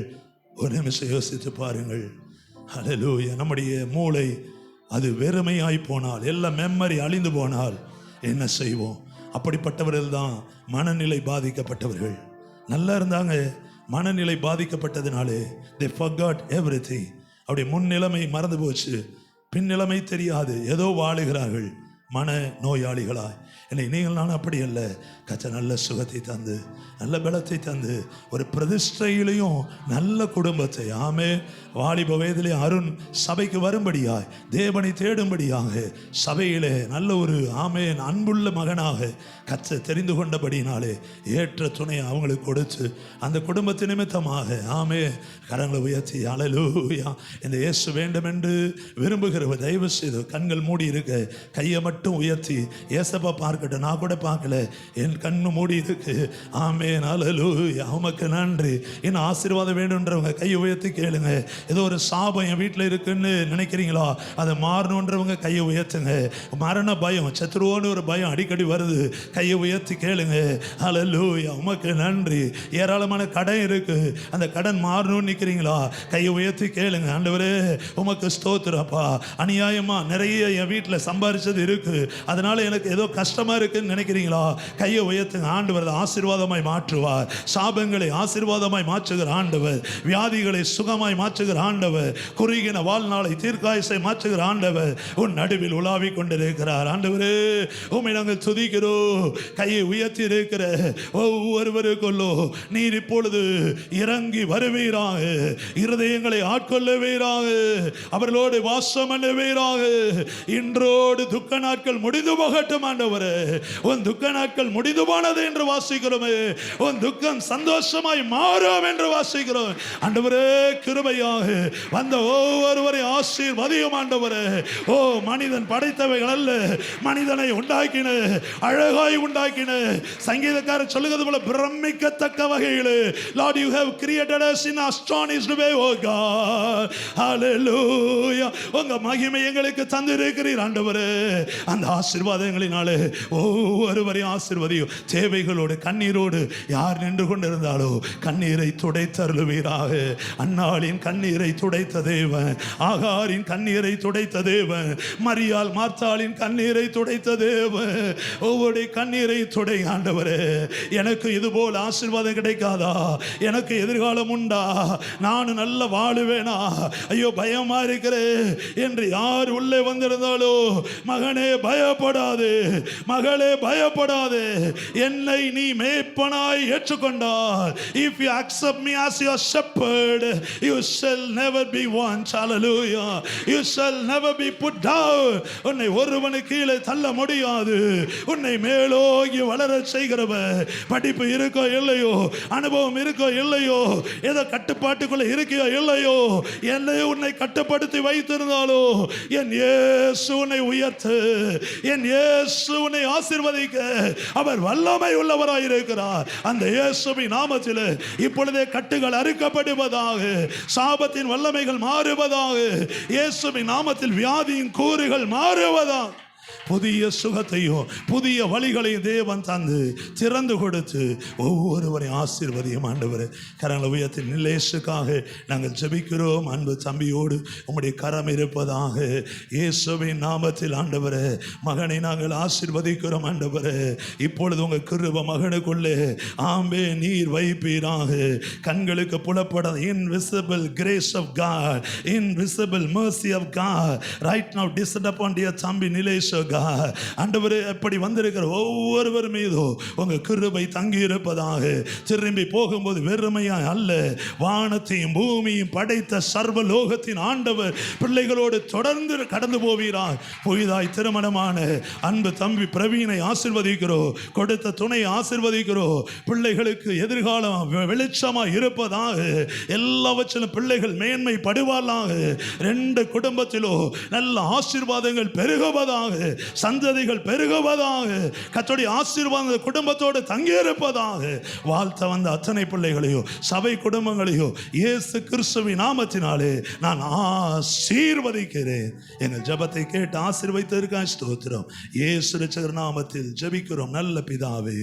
ஒரு நிமிஷம் யோசித்து பாருங்கள். ஹல்லேலூயா. நம்முடைய மூளை அது வெறுமையாய் போனால், எல்லாம் மெமரி அழிந்து போனால் என்ன செய்வோம்? அப்படிப்பட்டவர்கள் தான் மனநிலை பாதிக்கப்பட்டவர்கள். நல்லா இருந்தாங்க, மனநிலை பாதிக்கப்பட்டதினாலே they forgot everything. அப்படி முன் நிலைமை மறந்து போச்சு, பின் நிலைமை தெரியாது, ஏதோ வாழுகிறார்கள் மன நோயாளிகளாய். என்னை நீங்கள் நான் அப்படி அல்ல. கர்த்தர் நல்ல சுகத்தை தந்து, நல்ல பலத்தை தந்து, ஒரு பிரதிஷ்டையிலையும் நல்ல குடும்பத்தை, ஆமே, வாலிப வயதிலே அருண் சபைக்கு வரும்படியாய், தேவனை தேடும்படியாக, சபையிலே நல்ல ஒரு ஆமேன் அன்புள்ள மகனாக கர்த்தர் தெரிந்து கொண்டபடினாலே ஏற்ற துணை அவங்களுக்கு கொடுத்து, அந்த குடும்பத்து நிமித்தமாக ஆமே கரங்களை உயர்த்தி ஹல்லேலூயா, இந்த இயேசு வேண்டும் என்று விரும்புகிறவர் தயவு செய்து கண்கள் மூடி இருக்க, கையை மட்டும் உயர்த்தி ஏசப்பா பார்க்கட்டும், நான் கூட பார்க்கல, என் கண்ணு மூடி இருக்கு. ஆமென் ஹல்லேலூயா, உமக்கு நன்றி. இன்னும் ஆசீர்வாதம் வேண்டும்ன்றவங்க கையை உயர்த்தி கேளுங்க. ஏதோ ஒரு சாபம் என் வீட்டில் இருக்குன்னு நினைக்கிறீங்களா, அதை மாறணுன்றவங்க கையை உயர்த்துங்க. மரண பயம், சத்ருவோன்னு ஒரு பயம் அடிக்கடி வருது, கையை உயர்த்தி கேளுங்க. ஹல்லேலூயா, உமக்கு நன்றி. ஏராளமான கடன் இருக்கு, அந்த கடன் மாறணும்னு நிற்கிறீங்களா, கையை உயர்த்தி கேளுங்க. ஆண்டவரே உமக்கு ஸ்தோத்திரப்பா, அநியாயமா நிறைய என் வீட்டில் சம்பாரிச்சது இருக்கு, அதனால எனக்கு ஏதோ கஷ்டமா இருக்குன்னு நினைக்கிறீங்களா, கையை உயர்த்துங்க. ஆண்டவர் ஆசீர்வாதமாய் மாற்றுவார். சாபங்களை ஆசீர்வாதமாய் மாற்றுகிற ஆண்டவர், வியாதிகளை சுகமாய் மாற்றுகிற ஆண்டவர், குறுகின வாழ்நாளை தீர்க்காயசை மாற்றுகிற ஆண்டவர் உன் நடுவில் உலாவி கொண்டிருக்கிறார். ஆண்டவரே உம்மை நாங்கள் துதிக்கிறோம். கையை உயர்த்தி இருக்கிற ஒவ்வொருவருக்குள்ளோ நீர் இப்பொழுது இறங்கி வருவீராக, இருதயங்களை ஆட்கொள்ளுவீராக, அவர்களோடு வாசம் பண்ணுவீராக. இன்றோடு துக்க நாட்கள் முடிந்து போகட்டும் ஆண்டவரே. உன் துக்க நாட்கள் முடிந்து போனது என்று வாசிக்கிறோமே, உன் துக்கம் சந்தோஷமாய் மாறும் என்று வாசிக்கிறோம் ஆண்டவரே. கிருபையாக வந்த ஒவ்வொருவரை ஆசீர்வதியும் ஆண்டவரே. ஓ, மனிதன் படைத்தவைகள் அல்ல, மனிதனை உண்டாக்கின, அழகாய் உண்டாக்கின. சங்கீதக்காரர் சொல்லுகிறது போல பிரமிக்கத்தக்க வகையிலே Lord you have created us in astonished way, oh God. Hallelujah. உங்க மகிமை எங்களுக்கு தந்திருக்கிறீர் ஆண்டவரே. அந்த ஆசீர்வாதங்களினாலே ஒவ்வொருவரையும் ஆசீர்வதியும். தேவைகளோடு கண்ணீரோடு யார் நின்று கொண்டிருந்தாலோ கண்ணீரை துடைத்தருளுவீராக. அன்னாளின் கண்ணீரை துடைத்த தேவன், ஆகாரின் கண்ணீரை துடைத்த தேவன், மரியாள் மார்த்தாளின் கண்ணீரை துடைத்த தேவன், ஒவ்வொரு கண்ணீரை துடை ஆண்டவரே. எனக்கு இது போல் ஆசீர்வாதம் கிடைக்காதா? எனக்கு எதிர்காலம் உண்டா? நான் நல்ல வாழுவேனா? ஐயோ பயமா இருக்கிறே என்று யார் உள்ளே வந்திருந்தாலோ, மகனே பயப்படாதே, மகளே பயப்படாதே, என்னை நீ மேய்ப்பனாய் ஏற்றுக்கொண்டால், if you accept me as your shepherd, you shall never be want. Hallelujah. You shall never be put down. உன்னை ஒருவனு கீழே தள்ள முடியாது. உன்னை மேலோங்கி வளர செய்கிறவர். படிப்பு இருக்கோ இல்லையோ, அனுபவம் இருக்கோ இல்லையோ, ஏதோ கட்டுப்பாட்டுக்குள்ள இருக்கையோ இல்லையோ, என்னை உன்னை கட்டுப்படுத்தி வைத்திருந்தாலோ, என் இயேசு உன்னை உயர்த்து, என் இயேசு உன்னை ஆசீர்வதிக்க அவர் வல்லமை உள்ளவராய் இருக்கிறார். அந்த இயேசுவின் நாமத்தில் இப்பொழுதே கட்டுகள் அறுக்கப்படுவதாக, சாபத்தின் வல்லமைகள் மாறுவதாக, இயேசுவின் நாமத்தில் வியாதியின் கூறுகள் மாறுவதாக, புதிய சுகத்தையும் புதிய வழிகளையும் தேவன் தந்து திறந்து கொடுத்து ஒவ்வொருவரையும் ஆசீர்வதியும் ஆண்டவரே. கரங்களை உயர்த்தி நிலேசுக்காக நாங்கள் ஜெபிக்கிறோம். அன்பு தம்பியோடு உம்முடைய கரம் இருப்பதாக இயேசுவின் நாமத்தில் ஆண்டவரே. மகனை நாங்கள் ஆசீர்வதிக்கிறோம் ஆண்டவரே. இப்பொழுது உங்கள் கிருபை மகனுக்குள்ளே ஆமே நீர் வைப்பீராக. கண்களுக்கு புலப்படாத invisible grace of God, invisible mercy of God right now descend upon dear தம்பி நிலேஷ் ஆண்டவரே, அப்படி வந்திருக்கிற ஒவ்வொருவர் மீதும் உங்க கிருபை தங்கி இருப்பதாக. திரும்பி போகும்போது வெறுமையாய் அல்ல, வானத்தையும் பூமியும் படைத்த சர்வலோகத்தின் ஆண்டவர் பிள்ளைகளோடு தொடர்ந்து கடந்து போவீரார். புதிதாய் திருமணமான அன்பு தம்பி பிரவீனை ஆசீர்வதிக்கிறோம், கொடுத்த துணை ஆசீர்வதிக்கிறோம். பிள்ளைகளுக்கு எதிர்காலம் வெளிச்சமாய் இருப்பதாக, எல்லாவற்றிலும் பிள்ளைகள் மேன்மை படுவார்களாக. 2 குடும்பத்திலும் நல்ல ஆசீர்வாதங்கள் பெருகுவதாக, சந்ததிகள் பெருகுவதாக, கர்த்தருடைய ஆசீர்வாதம் குடும்பத்தோடு தங்கியிருப்பதாக. வாழ்த்த வந்த அத்தனை பிள்ளைகளையும் சபை குடும்பங்களையும் இயேசு கிறிஸ்துவின் நாமத்தினாலே நான் ஆசீர்வதிக்கிறேன். எங்கள் ஜெபத்தை கேட்டு ஆசீர்வதித்ததற்காக ஸ்தோத்திரம். இயேசு இரட்சகர் நாமத்தில் ஜெபிக்கிறோம் நல்ல பிதாவே.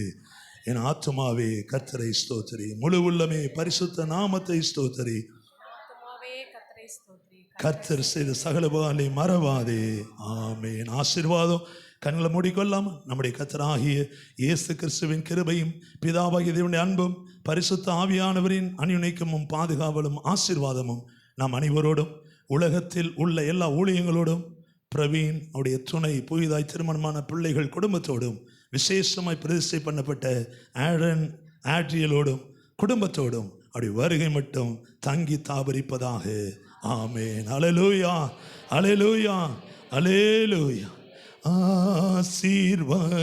என் ஆத்துமாவே கர்த்தரை ஸ்தோத்திரி, முழு உள்ளமே பரிசுத்த நாமத்தை ஸ்தோத்திரி. கர்த்தர் செய்த சகல உபகாரங்களை மறவாதே. ஆமென். ஆசீர்வாதம் கண்களை மூடிக்கொள்ளாமல் நம்முடைய கர்த்தராகிய இயேசு கிறிஸ்துவின் கிருபையும் பிதாவாகிய தேவனுடைய அன்பும் பரிசுத்த ஆவியானவரின் அணியுணைக்கமும் பாதுகாவலும் ஆசீர்வாதமும் நாம் அனைவரோடும், உலகத்தில் உள்ள எல்லா ஊழியங்களோடும், பிரவீன் அவருடைய துணை புதிதாய் திருமணமான பிள்ளைகள் குடும்பத்தோடும், விசேஷமாய் பிரதிஷ்டை பண்ணப்பட்ட ஆட்ரியலோடும் குடும்பத்தோடும் அப்படி வருகை மட்டும் தங்கி தாபரிப்பதாக. ஆமென். அல்லேலூயா, அல்லேலூயா, அல்லேலூயா. ஆசீர்வாத